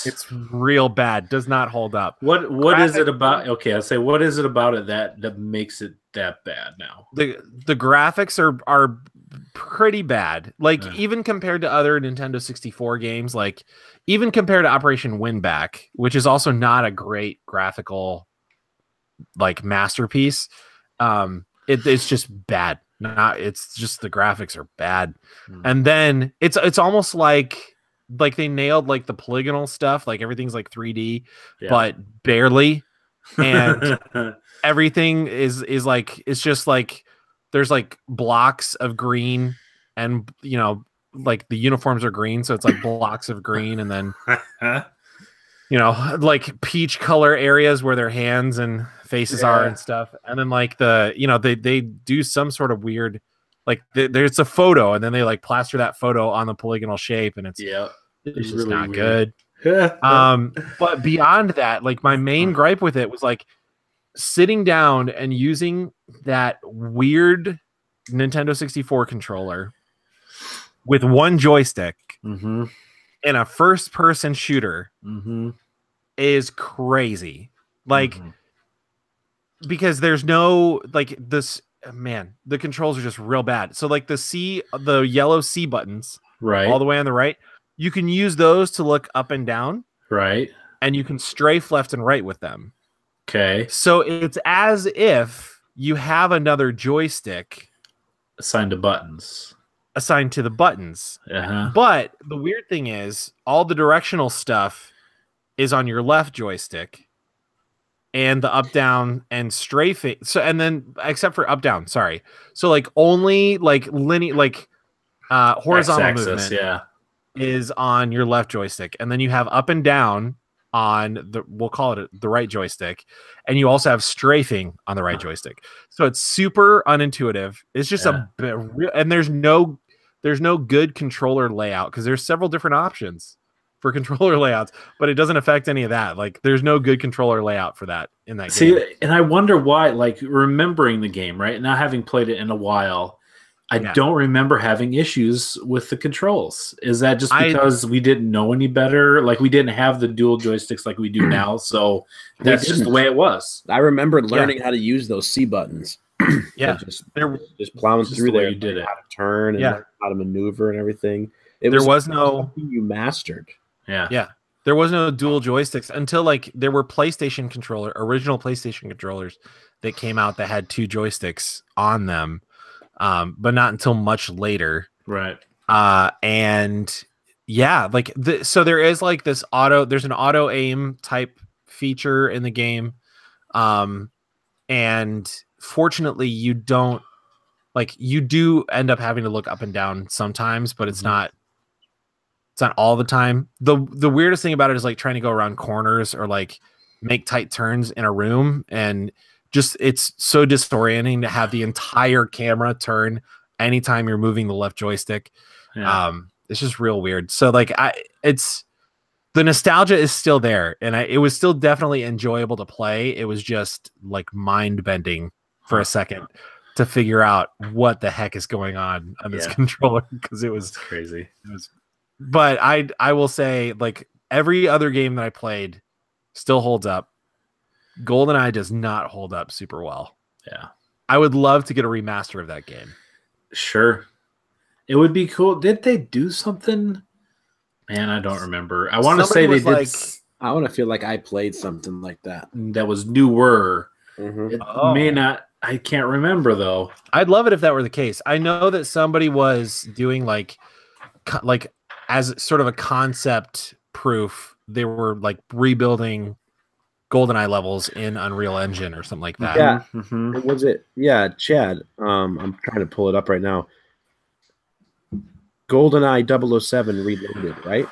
It's real bad. Does not hold up. What is it about? Okay, I'll say, what is it about it that makes it that bad now? The graphics are pretty bad. Like even compared to other Nintendo 64 games, like even compared to Operation Winback, which is also not a great graphical like masterpiece. It's just bad. It's just the graphics are bad. And then it's almost like they nailed like the polygonal stuff, like everything's like 3D, but barely. And everything is like, it's just like there's like blocks of green, and you know, like the uniforms are green, so it's like blocks of green, and then you know, like peach color areas where their hands and faces are and stuff. And then like the, you know, they do some sort of weird, like there's a photo, and then they like plaster that photo on the polygonal shape, and it's just really not weird. Good. But beyond that, like my main gripe with it was like sitting down and using that weird Nintendo 64 controller with one joystick in a first-person shooter is crazy. Like, because there's no like this, man, the controls are just real bad. So like the yellow C buttons, all the way on the right, you can use those to look up and down, and you can strafe left and right with them. Okay. So it's as if you have another joystick assigned to the buttons. But the weird thing is all the directional stuff is on your left joystick, and the up down and strafing. So, and then except for up down, sorry. So like only like linear, like horizontal X-axis, movement is on your left joystick, and then you have up and down on the, we'll call it the right joystick, and you also have strafing on the right joystick. So it's super unintuitive. It's just a bit real, and there's no good controller layout, because there's several different options for controller layouts, but it doesn't affect any of that. Like there's no good controller layout for that in that game. And I wonder why, like remembering the game, right? Not having played it in a while, I don't remember having issues with the controls. Is that just because we didn't know any better? Like we didn't have the dual joysticks like we do now. So that's just the way it was. I remember learning how to use those C buttons. Just plowing through there. You did it. How to turn and how to maneuver and everything. There was no you mastered. There was no dual joysticks until like there were original PlayStation controllers that came out that had two joysticks on them. But not until much later. And like so there is like there's an auto aim type feature in the game. And fortunately you do end up having to look up and down sometimes, but it's not all the time. The weirdest thing about it is like trying to go around corners or like make tight turns in a room, and just it's so disorienting to have the entire camera turn anytime you're moving the left joystick. It's just real weird. So like the nostalgia is still there, and it was still definitely enjoyable to play. It was just like mind bending for a second to figure out what the heck is going on this controller, because it was crazy. But I will say, like every other game that I played still holds up. GoldenEye does not hold up super well. I would love to get a remaster of that game. Sure. It would be cool. Did they do something? Man, I don't remember. I want to say they did. I want to feel like I played something like that. That was newer. It may not. I can't remember though. I'd love it if that were the case. I know that somebody was doing like as sort of a concept proof, they were like rebuilding GoldenEye levels in Unreal Engine or something like that. Yeah. Mm-hmm. Was it? Yeah, Chad. I'm trying to pull it up right now. GoldenEye 007 Reloaded, right?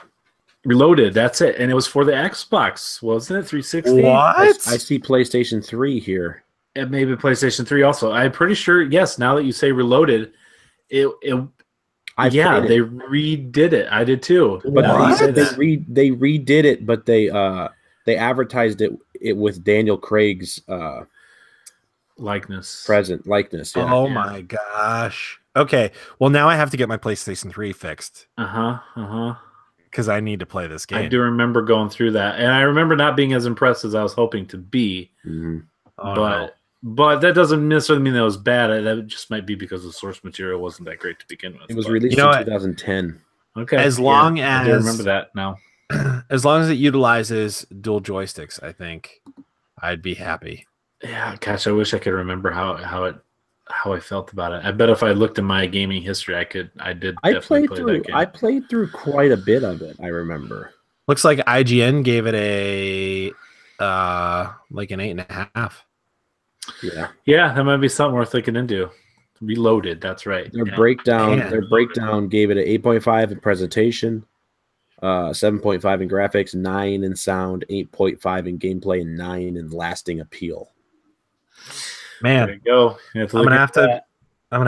Reloaded, that's it. And it was for the Xbox, wasn't it? 360? What? I see PlayStation 3 here. And maybe PlayStation 3 also. I'm pretty sure, yes, now that you say Reloaded, they redid it. I did too. But What? they redid it, but they advertised it with Daniel Craig's likeness. likeness. Yeah. Oh my gosh. Okay. Well, now I have to get my PlayStation 3 fixed. Because I need to play this game. I do remember going through that, and I remember not being as impressed as I was hoping to be. But that doesn't necessarily mean that it was bad. That just might be because the source material wasn't that great to begin with. It was released in 2010. Okay. As long as I do remember that now. As long as it utilizes dual joysticks, I think I'd be happy. Yeah, gosh, I wish I could remember how I felt about it. I bet if I looked in my gaming history, I definitely play that game. I played through quite a bit of it, I remember. Looks like IGN gave it a like an 8.5. Yeah, that might be something worth looking into. Reloaded, that's right. Their breakdown gave it an 8.5 in presentation, 7.5 in graphics, 9 in sound, 8.5 in gameplay, and 9 in lasting appeal. Man, there you go. I'm gonna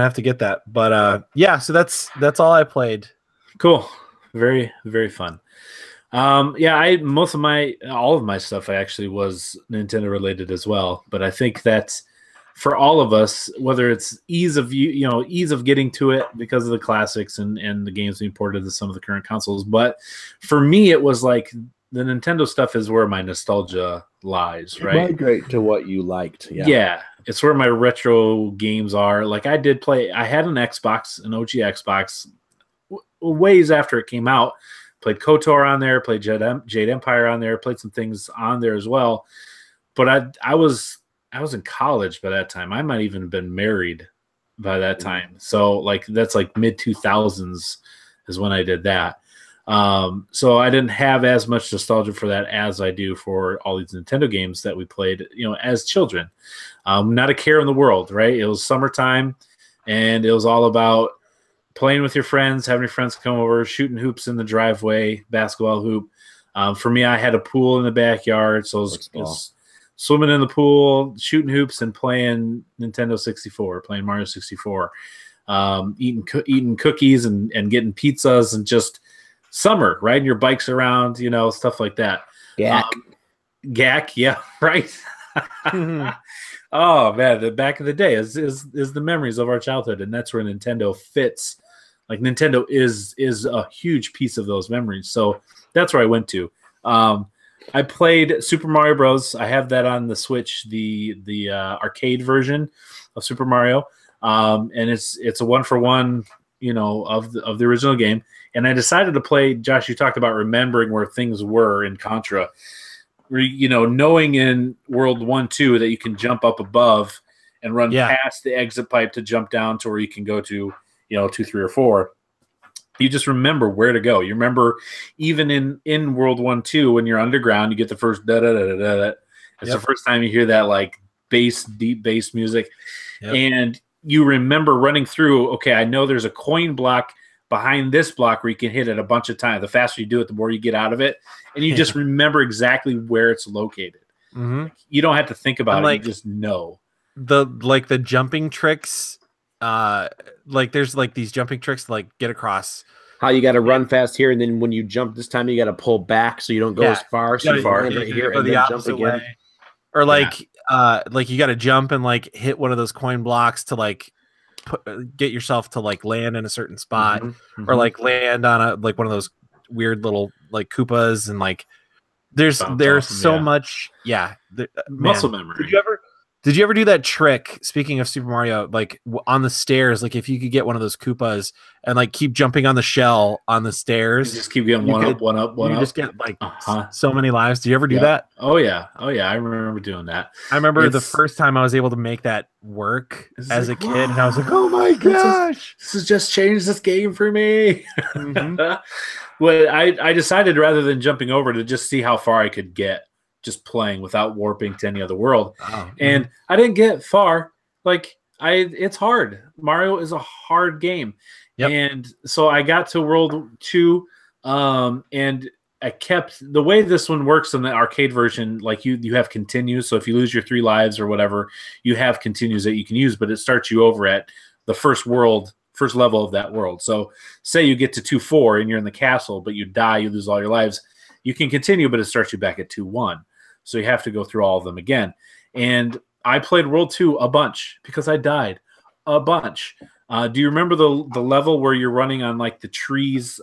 have to get that. But yeah, so that's all I played. Cool. Very, very fun. All of my stuff actually was Nintendo related as well. But I think that's for all of us, whether it's ease of getting to it because of the classics and the games being ported to some of the current consoles. But for me, it was like the Nintendo stuff is where my nostalgia lies, right? Migrate to what you liked. Yeah. It's where my retro games are. Like I had an Xbox, an OG Xbox, ways after it came out. Played KOTOR on there, played Jade Empire on there, played some things on there as well. But I was in college by that time. I might even have been married by that time. So like that's like mid 2000s is when I did that. So I didn't have as much nostalgia for that as I do for all these Nintendo games that we played, as children. Not a care in the world, right? It was summertime, and it was all about playing with your friends, having your friends come over, shooting hoops in the driveway, basketball hoop. For me, I had a pool in the backyard, so it was swimming in the pool, shooting hoops, and playing Nintendo 64, playing Mario 64, eating cookies and getting pizzas, and just summer, riding your bikes around, stuff like that. GAC, yeah, right. Oh man, the back of the day is the memories of our childhood, and that's where Nintendo fits. Like Nintendo is a huge piece of those memories, so that's where I went to. I played Super Mario Bros. I have that on the Switch, the arcade version of Super Mario, and it's a 1-for-1, of the original game. And I decided to play. Josh, you talked about remembering where things were in Contra. Knowing in World 1-2 that you can jump up above and run past the exit pipe to jump down to where you can go to, 2, 3, or 4. You just remember where to go. You remember even in World 1-2 when you're underground, you get the first da-da-da-da-da. It's the first time you hear that like deep bass music. Yep. And you remember running through, okay, I know there's a coin block behind this block where you can hit it a bunch of times. The faster you do it, the more you get out of it. And you just remember exactly where it's located. Mm-hmm. You don't have to think about it. You just know. The jumping tricks, there's like these jumping tricks to like get across. How you got to run fast here, and then when you jump this time, you got to pull back so you don't go as far. So you right here and then jump again. Way. Or like you got to jump and like hit one of those coin blocks to like get yourself to like land in a certain spot, or like land on one of those weird little like Koopas, and like there's so much muscle memory. Did you ever do that trick? Speaking of Super Mario, like on the stairs, like if you could get one of those Koopas and like keep jumping on the shell on the You stairs, just keep getting one up, one up, one you up. just get like Uh-huh. so many lives. Do you ever do Yeah. that? Oh yeah. I remember doing that. I remember the It's- first time I was able to make that work It's as like, a kid, and I was like, wow, "Oh my gosh!" This has just changed this game for me. Mhm. Well, I decided rather than jumping over to just see how far I could get, just playing without warping to any other world. Oh, And I didn't get far. Like it's hard. Mario is a hard game. Yep. And so I got to World 2, and I kept the way this one works in the arcade version. Like you have continues. So if you lose your 3 lives or whatever, you have continues that you can use. But it starts you over at the first level of that world. So say you get to 2-4 and you're in the castle, but you die, you lose all your lives. You can continue, but it starts you back at 2-1. So you have to go through all of them again. And I played World 2 a bunch because I died a bunch. Do you remember the level where you're running on like the trees?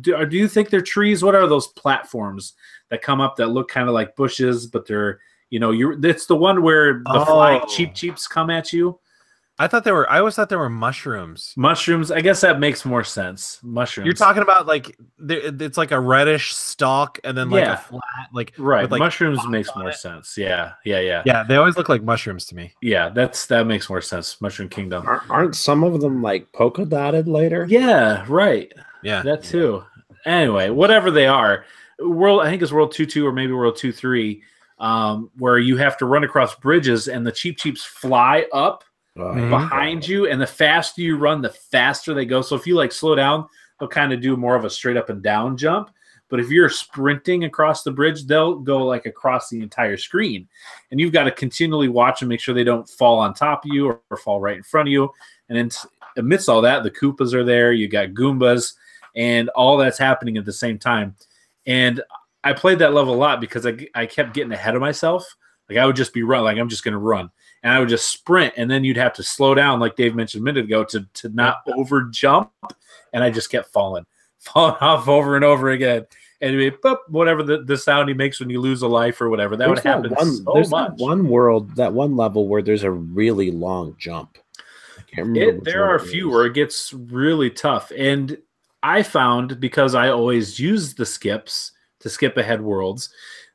Do you think they're trees? What are those platforms that come up that look kind of like bushes, but they're, it's the one where the flying cheeps come at you. I always thought they were mushrooms. Mushrooms. I guess that makes more sense. Mushrooms. You're talking about like it's like a reddish stalk and then like a flat like right. with, like, mushrooms makes more sense. Yeah. Yeah, they always look like mushrooms to me. Yeah, that makes more sense. Mushroom Kingdom. Aren't some of them like polka dotted later? Yeah, right. Yeah, that too. Anyway, whatever they are, I think it's World 2-2 or maybe World 2-3, where you have to run across bridges and the cheeps fly up behind you, and the faster you run, the faster they go. So if you like slow down, they'll kind of do more of a straight up and down jump. But if you're sprinting across the bridge, they'll go like across the entire screen, and you've got to continually watch and make sure they don't fall on top of you or fall right in front of you. And then amidst all that, the Koopas are there. You got Goombas, and all that's happening at the same time. And I played that level a lot because I kept getting ahead of myself. Like I would just be run, like I'm just going to run. And I would just sprint, and then you'd have to slow down, like Dave mentioned a minute ago, to not over jump. And I just kept falling off over and over again. And it'd be, boop, whatever the sound he makes when you lose a life or whatever. That would happen so much. That one level where there's a really long jump. I can't remember. There are a few where it gets really tough. And I found, because I always use the skips to skip ahead worlds,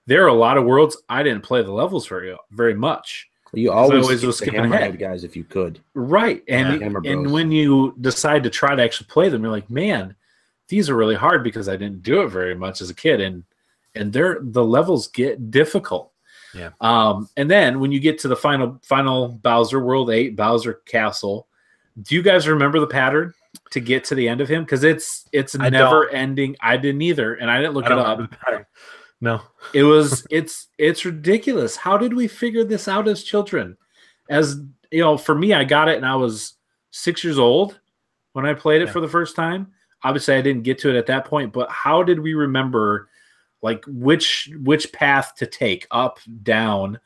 there are a lot of worlds I didn't play the levels very much. You always was skipping ahead, guys, if you could. Right. And when you decide to try to actually play them, you're like, man, these are really hard because I didn't do it very much as a kid. And the levels get difficult. Yeah. And then when you get to the final Bowser, World 8, Bowser Castle, do you guys remember the pattern to get to the end of him? Because it's never ending. I didn't either, and I didn't look it up. No, it's ridiculous. How did we figure this out as children? As you know, for me, I got it, and I was 6 years old when I played it for the first time. Obviously, I didn't get to it at that point, but how did we remember, like which path to take, up, down,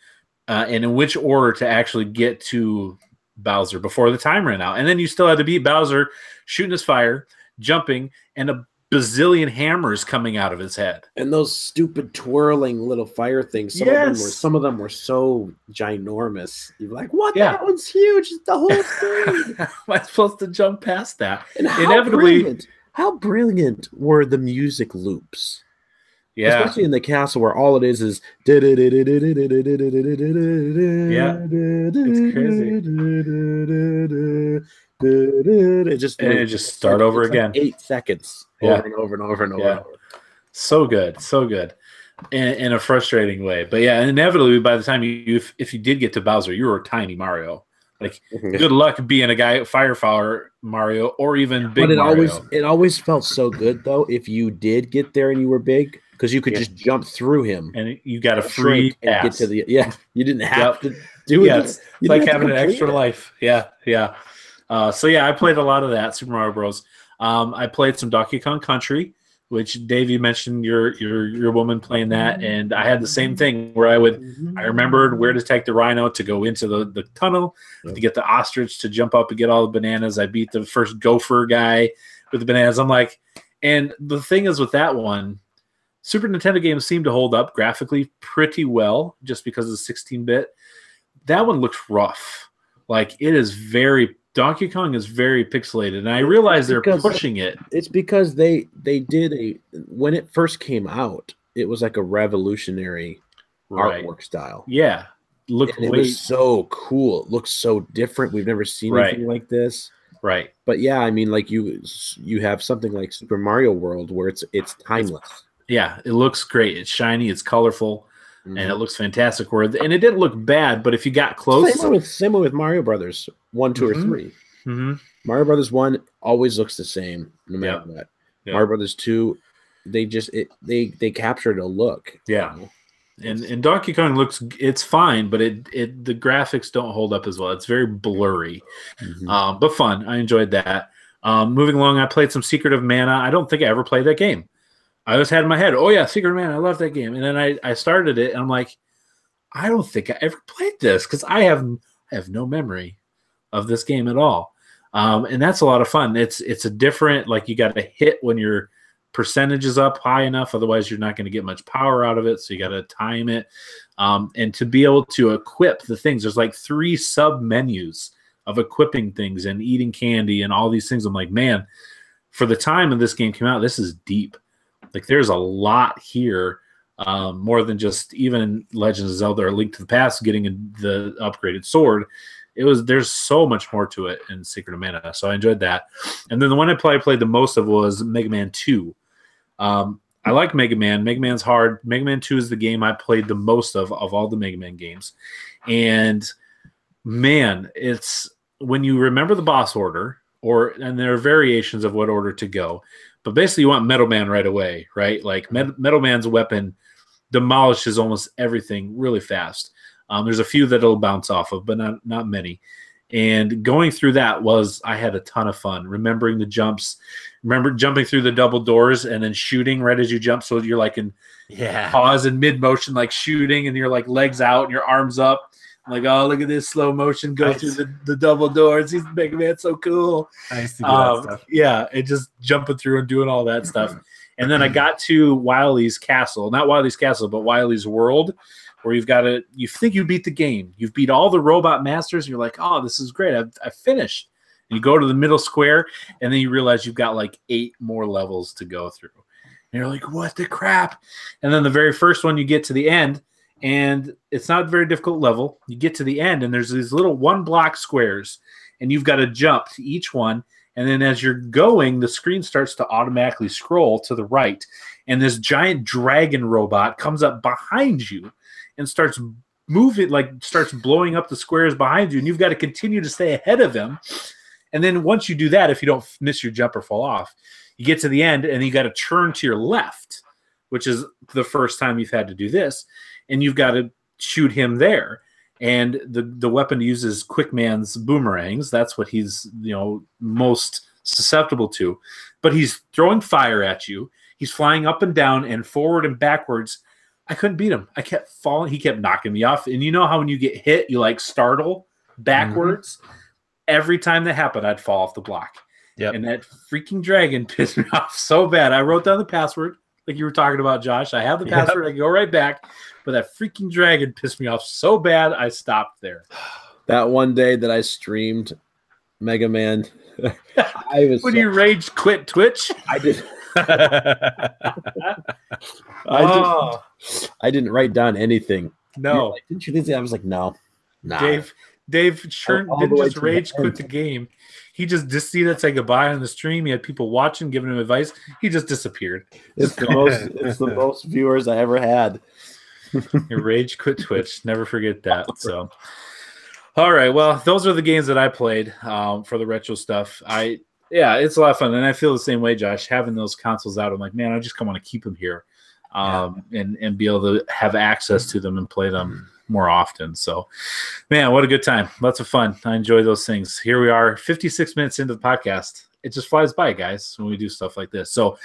and in which order to actually get to Bowser before the time ran out? And then you still had to beat Bowser, shooting his fire, jumping, and a bazillion hammers coming out of his head, and those stupid twirling little fire things. Some of them were so ginormous. You're like, what? Yeah. That one's huge. It's the whole thing. How am I supposed to jump past that? And how brilliant were the music loops? Yeah, especially in the castle where all it is yeah, it's crazy. It just start over again. Like 8 seconds over and over and over and over. And over. So good, in a frustrating way. But yeah, inevitably by the time if you did get to Bowser, you were tiny Mario. Like, good luck being a guy Fireflower Mario or even big. But it always felt so good though if you did get there and you were big, because you could just jump through him and you got a free and get to the You didn't have to do it. Yeah, it's like having an extra life. Yeah. So yeah, I played a lot of that Super Mario Bros. I played some Donkey Kong Country, which Dave, you mentioned your woman playing that, and I had the same thing where I remembered where to take the rhino to go into the tunnel, to get the ostrich to jump up and get all the bananas. I beat the first gopher guy with the bananas. I'm like, and the thing is with that one, Super Nintendo games seem to hold up graphically pretty well just because of 16-bit. that one looks rough. Like it is very Donkey Kong is very pixelated, and I realize they're pushing it. It's because they did when it first came out, it was like a revolutionary artwork style. Yeah, it was so cool. It looks so different. We've never seen anything like this. Right. But yeah, I mean, like you have something like Super Mario World where it's timeless. Yeah, it looks great. It's shiny. It's colorful. And it looks fantastic. And it didn't look bad, but if you got close, same with Mario Brothers 1, 2, or 3. Mario Brothers 1 always looks the same, no matter what. Mario Brothers 2, they captured a look. Yeah, and Donkey Kong it's fine, but the graphics don't hold up as well. It's very blurry, but fun. I enjoyed that. Moving along, I played some Secret of Mana. I don't think I ever played that game. I always had in my head, oh yeah, Secret of Mana, I love that game. And then I started it, and I'm like, I don't think I ever played this because I have no memory of this game at all. And that's a lot of fun. It's a different, like you got to hit when your percentage is up high enough, otherwise you're not going to get much power out of it. So you got to time it, and to be able to equip the things. There's like 3 sub menus of equipping things and eating candy and all these things. I'm like, man, for the time when this game came out, this is deep. Like there's a lot here, more than just even Legends of Zelda or Link to the Past getting the upgraded sword. There's so much more to it in Secret of Mana. So I enjoyed that. And then the one I played the most of was Mega Man 2. I like Mega Man. Mega Man's hard. Mega Man 2 is the game I played the most of all the Mega Man games. And man, it's when you remember the boss order, and there are variations of what order to go. But basically, you want Metal Man right away, right? Like Metal Man's weapon demolishes almost everything really fast. There's a few that it'll bounce off of, but not many. And going through that I had a ton of fun. Remembering the jumps, remember jumping through the double doors and then shooting right as you jump. So you're like in pause in mid motion, like shooting, and you're like legs out and your arms up. I'm like, oh, look at this slow motion go through the double doors. He's Mega Man, so cool. Nice to do that stuff. Yeah, and just jumping through and doing all that stuff. And then I got to Wily's castle, not Wily's castle, but Wily's world, where you think you beat the game. You've beat all the robot masters, and you're like, oh, this is great. I've finished. And you go to the middle square, and then you realize you've got like 8 more levels to go through. And you're like, what the crap? And then the very first one, you get to the end, and it's not a very difficult level. You get to the end, and there's these little 1-block squares, and you've got to jump to each one. And then as you're going, the screen starts to automatically scroll to the right, and this giant dragon robot comes up behind you and starts moving, like starts blowing up the squares behind you, and you've got to continue to stay ahead of him. And then once you do that, if you don't miss your jump or fall off, you get to the end, and you got to turn to your left, which is the first time you've had to do this. And you've got to shoot him there. And the weapon uses Quickman's boomerangs. That's what he's most susceptible to. But he's throwing fire at you. He's flying up and down and forward and backwards. I couldn't beat him. I kept falling. He kept knocking me off. And you know how when you get hit, you like startle backwards? Every time that happened, I'd fall off the block. Yep. And that freaking dragon pissed me off so bad. I wrote down the password, like you were talking about, Josh. I have the password. I can go right back. But that freaking dragon pissed me off so bad, I stopped there. That one day that I streamed Mega Man, when you rage quit Twitch? I did. I didn't write down anything. No. Like, didn't you think that? I was like, no. Nah. Dave sure didn't just rage quit the game. He just decided to say goodbye on the stream. He had people watching, giving him advice. He just disappeared. It's the most viewers I ever had. Your rage quit Twitch. Never forget that. So, all right. Well, those are the games that I played for the retro stuff. It's a lot of fun, and I feel the same way, Josh. Having those consoles out, I'm like, man, I just want to keep them here, and be able to have access to them and play them more often. So, man, what a good time! Lots of fun. I enjoy those things. Here we are, 56 minutes into the podcast. It just flies by, guys, when we do stuff like this. So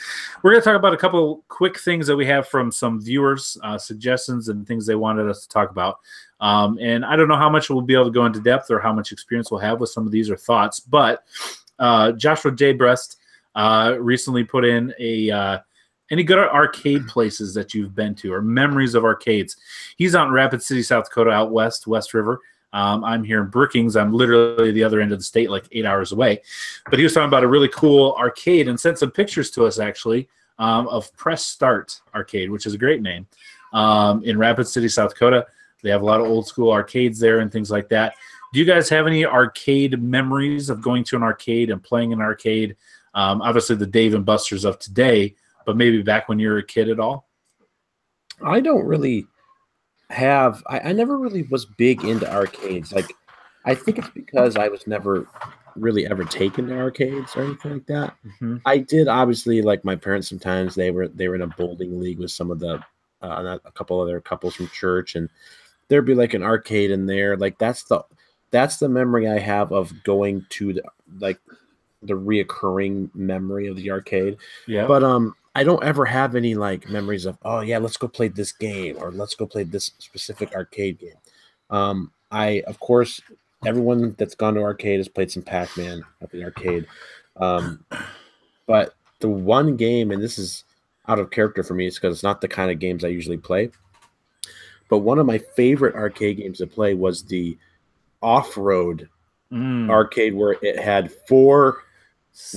we're going to talk about a couple quick things that we have from some viewers, suggestions and things they wanted us to talk about. And I don't know how much we'll be able to go into depth or how much experience we'll have with some of these or thoughts, but Joshua J. Breast recently put in any good arcade places that you've been to or memories of arcades. He's out in Rapid City, South Dakota, out west, West River. I'm here in Brookings. I'm literally the other end of the state, like 8 hours away. But he was talking about a really cool arcade and sent some pictures to us, actually, of Press Start Arcade, which is a great name, in Rapid City, South Dakota. They have a lot of old school arcades there and things like that. Do you guys have any arcade memories of going to an arcade and playing an arcade? Obviously, the Dave and Buster's of today, but maybe back when you were a kid at all? I don't really have. I never really was big into arcades. Like, I think it's because I was never really ever taken to arcades or anything like that. Mm-hmm. I did, obviously, like my parents. Sometimes they were in a bowling league with some of the a couple other couples from church, and there'd be like an arcade in there. Like that's the memory I have of going to the reoccurring memory of the arcade. Yeah. But I don't ever have any like memories of, oh yeah, let's go play this game or let's go play this specific arcade game. Of course, everyone that's gone to arcade has played some Pac-Man at the arcade. But the one game, and this is out of character for me, it's because it's not the kind of games I usually play. But one of my favorite arcade games to play was the off-road arcade, where it had 4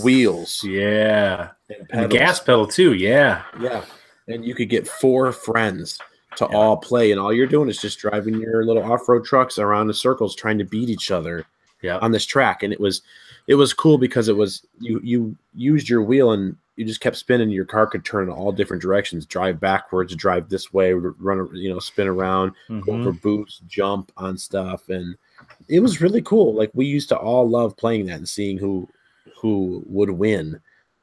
wheels. Yeah. And the gas pedal too. Yeah. Yeah. And you could get 4 friends to all play, and all you're doing is just driving your little off-road trucks around in circles trying to beat each other on this track. And it was cool because it was you used your wheel and you just kept spinning. Your car could turn in all different directions, drive backwards, drive this way, run, spin around, go over boosts, jump on stuff. And it was really cool. Like, we used to all love playing that and seeing who would win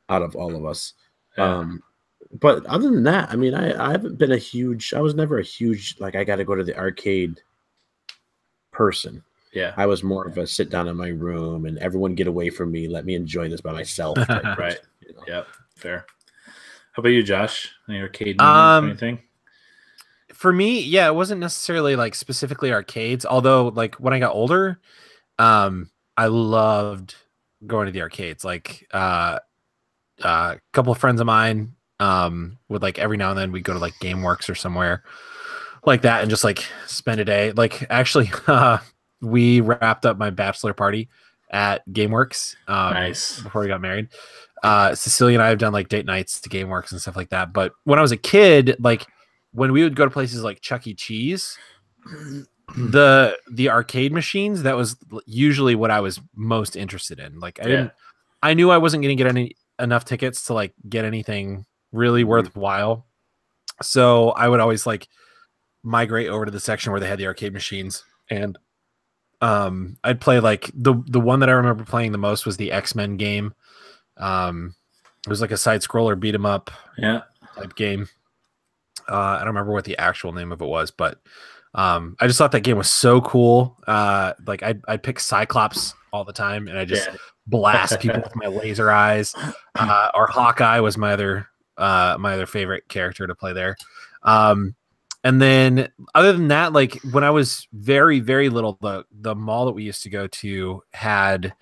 out of all of us. Yeah. But other than that, I mean, I haven't been I was never a huge, like, I got to go to the arcade person. Yeah. I was more of a sit down in my room and everyone get away from me. Let me enjoy this by myself. Type Right. person, Yep. Fair. How about you, Josh? Any arcade memories or anything? For me, yeah, it wasn't necessarily like specifically arcades. Although, like, when I got older, I loved going to the arcades. Like, a couple of friends of mine would, like, every now and then we'd go to like GameWorks or somewhere like that and just like spend a day. Like, actually, we wrapped up my bachelor party at GameWorks Nice. before we got married. Cecilia and I have done like date nights to GameWorks and stuff like that. But when I was a kid, like, when we would go to places like Chuck E. Cheese, the arcade machines, that was usually what I was most interested in. Like, I knew I wasn't going to get enough tickets to like get anything really worthwhile. So I would always like migrate over to the section where they had the arcade machines, and I'd play like the one that I remember playing the most was the X-Men game. It was like a side scroller beat 'em up type game. I don't remember what the actual name of it was, but I just thought that game was so cool. Like, I'd pick Cyclops all the time, and I just blast people with my laser eyes. Or Hawkeye was my other favorite character to play there. And then other than that, like, when I was very, very little, the mall that we used to go to had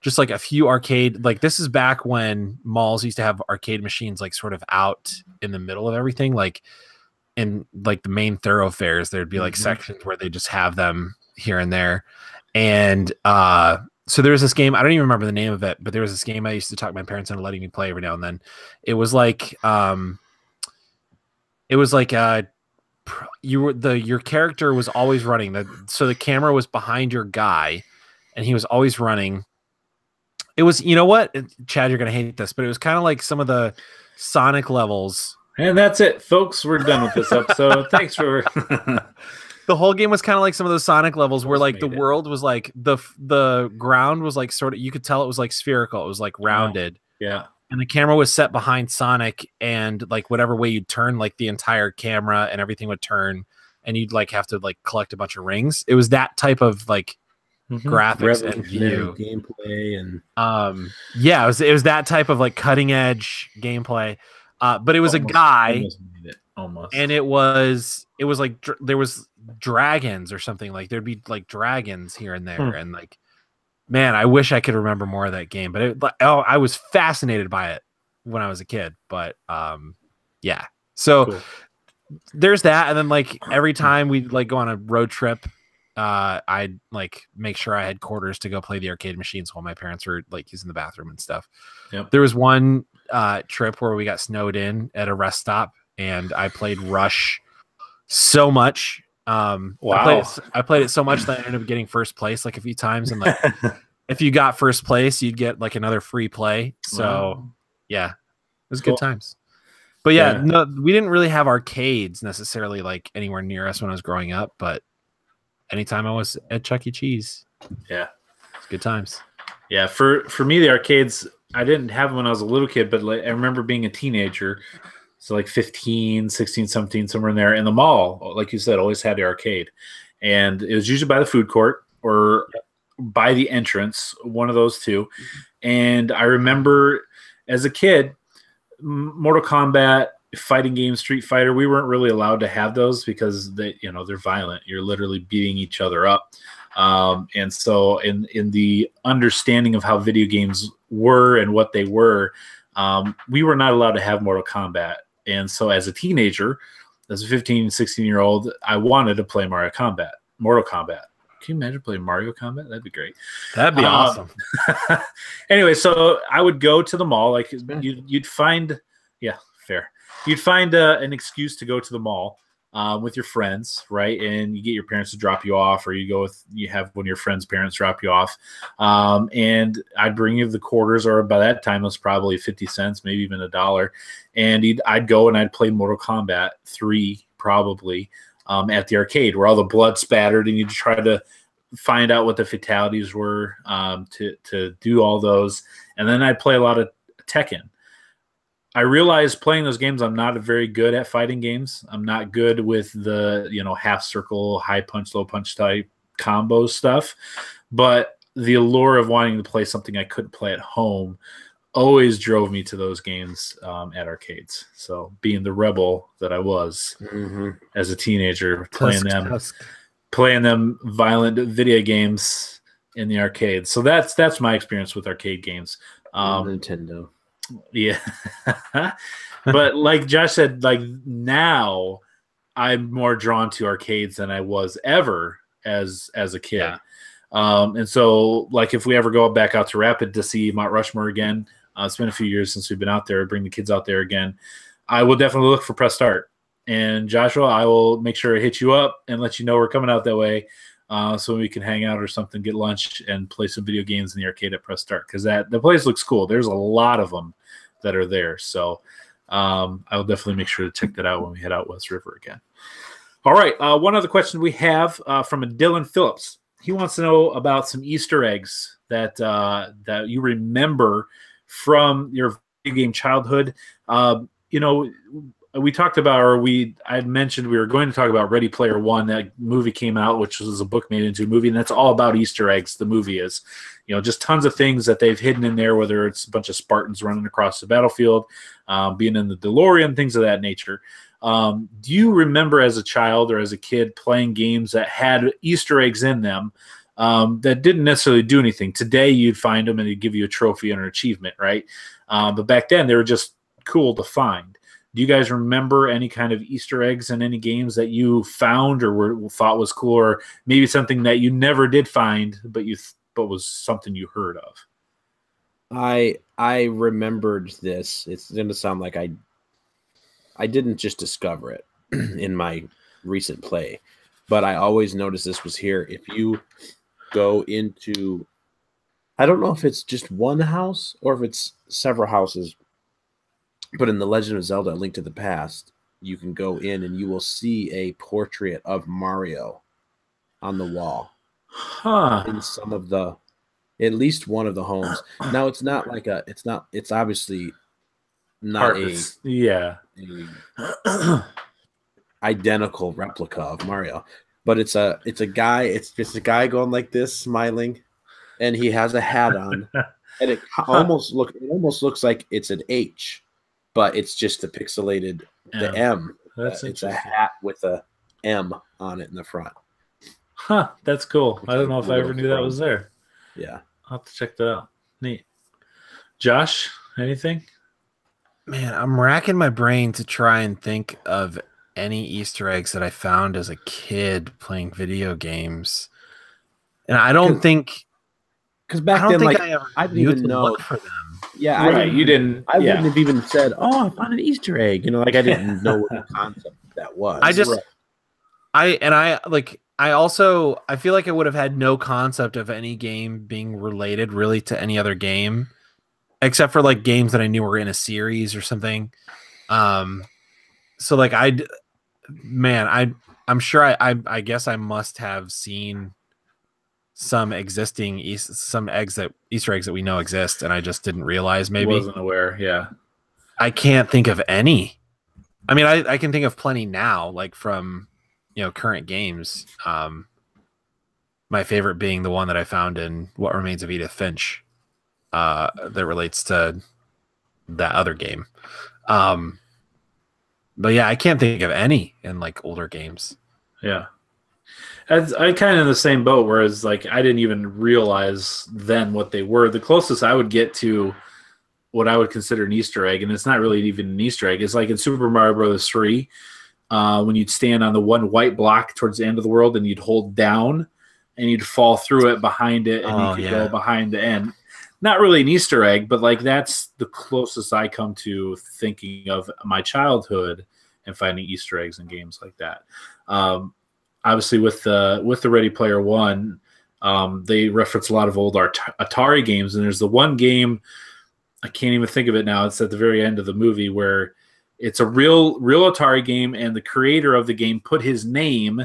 just like a few arcade, like, this is back when malls used to have arcade machines like sort of out in the middle of everything. Like, in like the main thoroughfares, there'd be like sections where they just have them here and there. And so there was this game, I don't even remember the name of it, but there was this game I used to talk my parents into letting me play every now and then. It was like your character was always running. So the camera was behind your guy and he was always running. It was, you know what, Chad, you're gonna hate this, but it was kind of like some of the Sonic levels. And that's it, folks. We're done with this episode. Thanks for the whole game was kind of like some of those Sonic levels where like the world was like the ground was like sort of, you could tell it was like spherical. It was like rounded. Yeah. And the camera was set behind Sonic, and like whatever way you'd turn, like the entire camera and everything would turn, and you'd like have to like collect a bunch of rings. It was that type of like graphics and view gameplay, and yeah, it was that type of like cutting edge gameplay. But it was almost a guy, almost, and it was like there was dragons or something. Like, there'd be like dragons here and there, and like, man, I wish I could remember more of that game. But I was fascinated by it when I was a kid. But yeah, so there's that. And then like every time we'd like go on a road trip, I'd like make sure I had quarters to go play the arcade machines while my parents were like using the bathroom and stuff. Yep. There was one trip where we got snowed in at a rest stop, and I played Rush so much. Wow. I played it so much that I ended up getting first place like a few times, and like if you got first place, you'd get like another free play. So Wow. yeah, it was Cool. good times. But yeah, Yeah. no, we didn't really have arcades necessarily like anywhere near us when I was growing up. But anytime I was at Chuck E. Cheese, Yeah. it's good times. Yeah, for me, the arcades, I didn't have them when I was a little kid, but like, I remember being a teenager, so like 15, 16, 17, somewhere in there. And the mall, like you said, always had the arcade. And it was usually by the food court or by the entrance, one of those two. And I remember as a kid, Mortal Kombat, fighting games, Street Fighter, we weren't really allowed to have those because they're violent. You're literally beating each other up. And so in the understanding of how video games were and what they were, we were not allowed to have Mortal Kombat. And so as a teenager, as a 15, 16-year-old, I wanted to play Mortal Kombat. Can you imagine playing Mario Kombat? That'd be great. That'd be awesome. Anyway, so I would go to the mall. Like you'd find, yeah, fair. You'd find an excuse to go to the mall with your friends, right? And you get your parents to drop you off, or you have one of your friends' parents drop you off. And I'd bring you the quarters, or by that time it was probably 50 cents, maybe even $1. And I'd go and I'd play Mortal Kombat 3 probably at the arcade, where all the blood spattered, and you'd try to find out what the fatalities were to do all those. And then I'd play a lot of Tekken. I realized playing those games, I'm not very good at fighting games. I'm not good with the, half circle, high punch, low punch type combo stuff. But the allure of wanting to play something I couldn't play at home always drove me to those games at arcades. So being the rebel that I was as a teenager, playing them violent video games in the arcades. So that's my experience with arcade games. Nintendo. Yeah. But like Josh said, like now I'm more drawn to arcades than I was ever as a kid. Yeah. And so like if we ever go back out to Rapid to see Mount Rushmore again, it's been a few years since we've been out there, bring the kids out there again, I will definitely look for Press Start. And Joshua, I will make sure I hit you up and let you know we're coming out that way, so we can hang out or something, get lunch, and play some video games in the arcade at Press Start, because the place looks cool. There's a lot of them that are there. So I will definitely make sure to check that out when we head out West River again. All right. One other question we have from a Dylan Phillips. He wants to know about some Easter eggs that you remember from your video game childhood. We talked about, I had mentioned we were going to talk about Ready Player One. That movie came out, which was a book made into a movie, and that's all about Easter eggs. The movie is, just tons of things that they've hidden in there, whether it's a bunch of Spartans running across the battlefield, being in the DeLorean, things of that nature. Do you remember as a child or as a kid playing games that had Easter eggs in them that didn't necessarily do anything? Today you'd find them and they'd give you a trophy and an achievement, right? But back then they were just cool to find. Do you guys remember any kind of Easter eggs in any games that you found or thought was cool, or maybe something that you never did find but was something you heard of? I remembered this. It's going to sound like I didn't just discover it in my recent play, but I always noticed this was here. If you go into, I don't know if it's just one house or if it's several houses, but in The Legend of Zelda: A Link to the Past, you can go in and you will see a portrait of Mario on the wall. In some of at least one of the homes. Now it's not like it's obviously not a identical replica of Mario, but it's a guy. It's just a guy going like this, smiling, and he has a hat on, and it almost looks like it's an H, but it's just a pixelated the M. It's a hat with a M on it in the front. Huh, that's cool. I don't know if I ever knew that was there. Yeah. I'll have to check that out. Neat. Josh, anything? Man, I'm racking my brain to try and think of any Easter eggs that I found as a kid playing video games, and I don't think because back then, like, I ever I didn't knew even to know. look for them. Yeah, Right, you didn't. I yeah. wouldn't have even said, "Oh, I found an Easter egg." You know, like I didn't know what the concept that was. I feel like I would have had no concept of any game being related really to any other game, except for like games that I knew were in a series or something. So like I'm sure I guess I must have seen some existing Easter eggs that we know exist, and I just didn't realize. Maybe wasn't aware. Yeah, I can't think of any. I mean, I can think of plenty now, like from current games. My favorite being the one that I found in What Remains of Edith Finch, that relates to that other game. But yeah, I can't think of any in like older games. Yeah. I kind of in the same boat, whereas like I didn't even realize then what they were. The closest I would get to what I would consider an Easter egg, and it's not really even an Easter egg, is like in Super Mario Bros. 3, when you'd stand on the one white block towards the end of the world and you'd hold down and you'd fall through it behind it, and you could go behind the end. Not really an Easter egg, but like that's the closest I come to thinking of my childhood and finding Easter eggs in games like that. Obviously, with the Ready Player One, they reference a lot of old Atari games, and there's the one game, I can't even think of it now. It's at the very end of the movie where it's a real Atari game, and the creator of the game put his name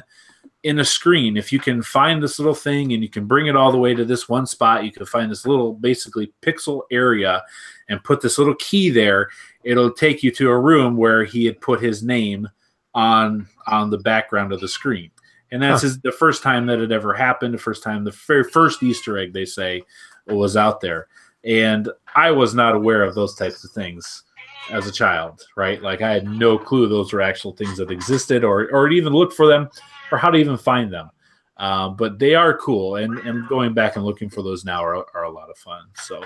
in a screen. If you can find this little thing and you can bring it all the way to this one spot, you can find this little basically pixel area and put this little key there. It'll take you to a room where he had put his name on the background of the screen. And that's the first time that it ever happened, the very first Easter egg, they say, was out there. And I was not aware of those types of things as a child, right? Like I had no clue those were actual things that existed or even look for them or how to even find them. But they are cool. And going back and looking for those now are a lot of fun. So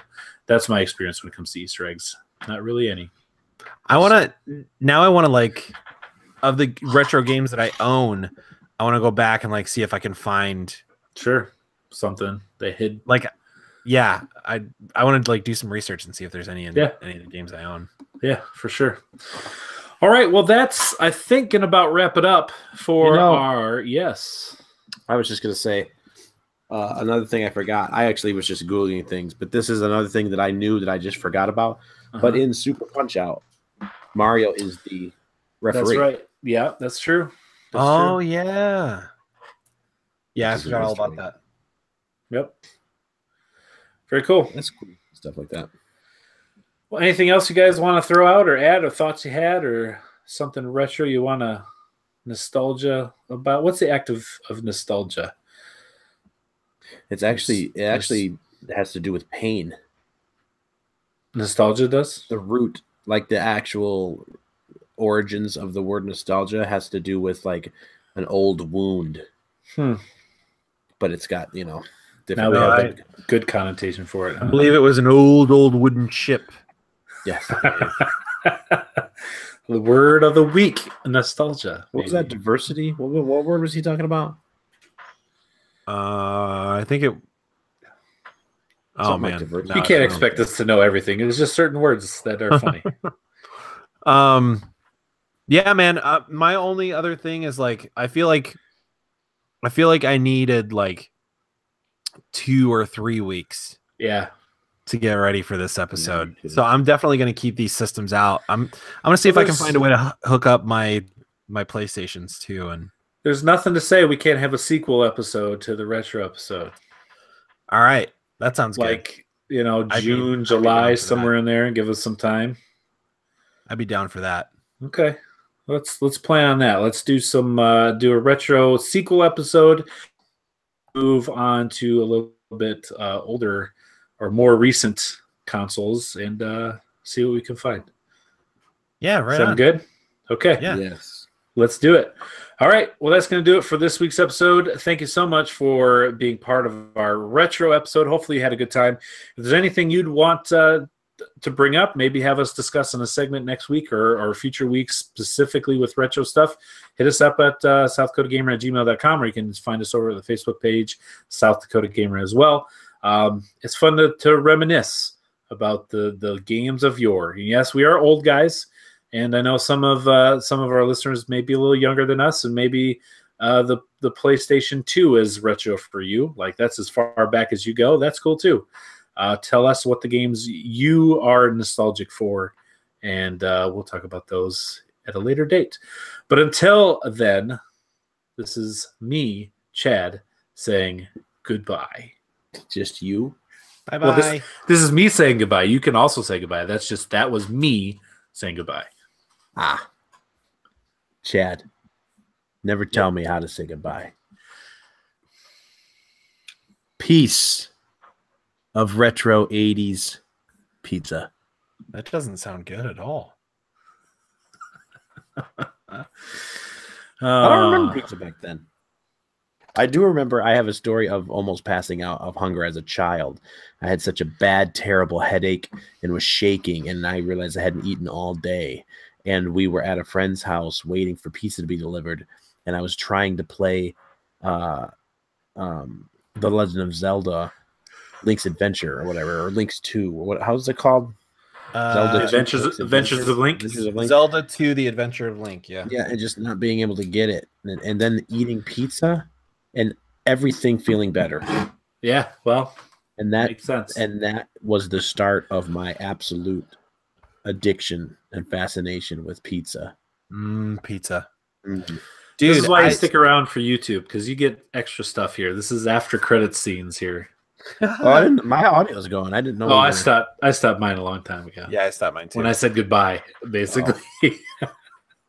that's my experience when it comes to Easter eggs. Not really any. I want to like, of the retro games that I own, I want to go back and like see if I can find something they hid. Like, yeah, I want to like do some research and see if there's any in any of the games I own. Yeah, for sure. All right, well, that's I think gonna about wrap it up for our yes. I was just gonna say another thing I forgot. I actually was just Googling things, but this is another thing that I knew that I just forgot about. But in Super Punch Out, Mario is the referee. That's right. Yeah, that's true. True. Yeah. Yeah, I forgot all about that. Yep. Very cool. That's cool. Stuff like that. Well, anything else you guys want to throw out or add or thoughts you had or something retro you want to nostalgia about? What's the act of nostalgia? It actually has to do with pain. Nostalgia does? The root, like the actual origins of the word nostalgia has to do with like an old wound. But it's got, different. Now we have a good connotation for it. Huh? I believe it was an old wooden ship. Yes. The word of the week, nostalgia. What was that? Diversity? What word was he talking about? I think it. Oh man, like you can't expect us to know everything. It's just certain words that are funny. Yeah, man. My only other thing is like I feel like I needed like 2 or 3 weeks. Yeah. To get ready for this episode. So I'm definitely going to keep these systems out. I'm going to see if I can find a way to hook up my PlayStations too. And there's nothing to say we can't have a sequel episode to the retro episode. All right. That sounds like, June, July, somewhere in there, and give us some time. I'd be down for that. Okay. Let's plan on that. Let's do do a retro sequel episode. Move on to a little bit older or more recent consoles and see what we can find. Yeah, right. Sound good? Okay. Yeah. Yes. Let's do it. All right. Well, that's going to do it for this week's episode. Thank you so much for being part of our retro episode. Hopefully you had a good time. If there's anything you'd want to bring up, maybe have us discuss in a segment next week or future weeks specifically with retro stuff, hit us up at southdakotagamer@gmail.com, or you can find us over at the Facebook page, South Dakota Gamer as well. It's fun to reminisce about the games of yore. And yes, we are old guys, and I know some of our listeners may be a little younger than us, and maybe the PlayStation 2 is retro for you. Like, that's as far back as you go. That's cool too. Tell us what the games you are nostalgic for, and we'll talk about those at a later date. But until then, this is me, Chad, saying goodbye. Just you? Bye-bye. Well, this is me saying goodbye. You can also say goodbye. That was me saying goodbye. Chad, never tell me how to say goodbye. Peace of retro 80s pizza. That doesn't sound good at all. I don't remember pizza back then. I do remember I have a story of almost passing out of hunger as a child. I had such a bad, terrible headache and was shaking, and I realized I hadn't eaten all day. And we were at a friend's house waiting for pizza to be delivered, and I was trying to play The Legend of Zelda Link's Adventure or whatever, or Link's 2. Or how's it called? Zelda Adventures of Link? Zelda 2, The Adventure of Link, yeah. Yeah, and just not being able to get it. And then eating pizza and everything feeling better. Yeah, well, and that makes sense. And that was the start of my absolute addiction and fascination with pizza. Pizza. Mm-hmm. Dude, this is why you stick around for YouTube, because you get extra stuff here. This is after credit scenes here. My audio's going. I didn't know. Oh, I stopped mine a long time ago. Yeah, I stopped mine too. When I said goodbye, basically. Oh.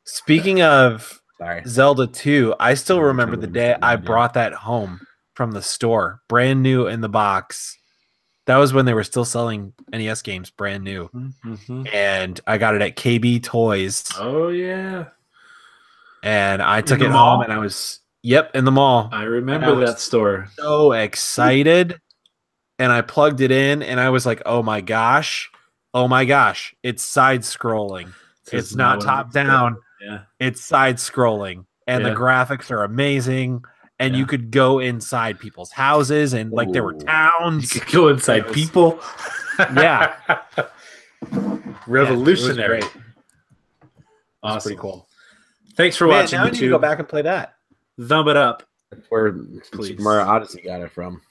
Speaking of Zelda 2, I still remember the day I brought that home from the store, brand new in the box. That was when they were still selling NES games, brand new. Mm-hmm. And I got it at KB Toys. Oh, yeah. And I took it home, and I was, in the mall. I remember that store. So excited. And I plugged it in, and I was like, oh my gosh, it's side-scrolling. It's not top-down. Yeah. It's side-scrolling. And the graphics are amazing. And you could go inside people's houses, and like there were towns. You could go inside people. Yeah. Revolutionary. Yeah, awesome. Pretty cool. Thanks for watching. Now I need to go back and play that. Thumb it up. Where please. Mario Odyssey got it from.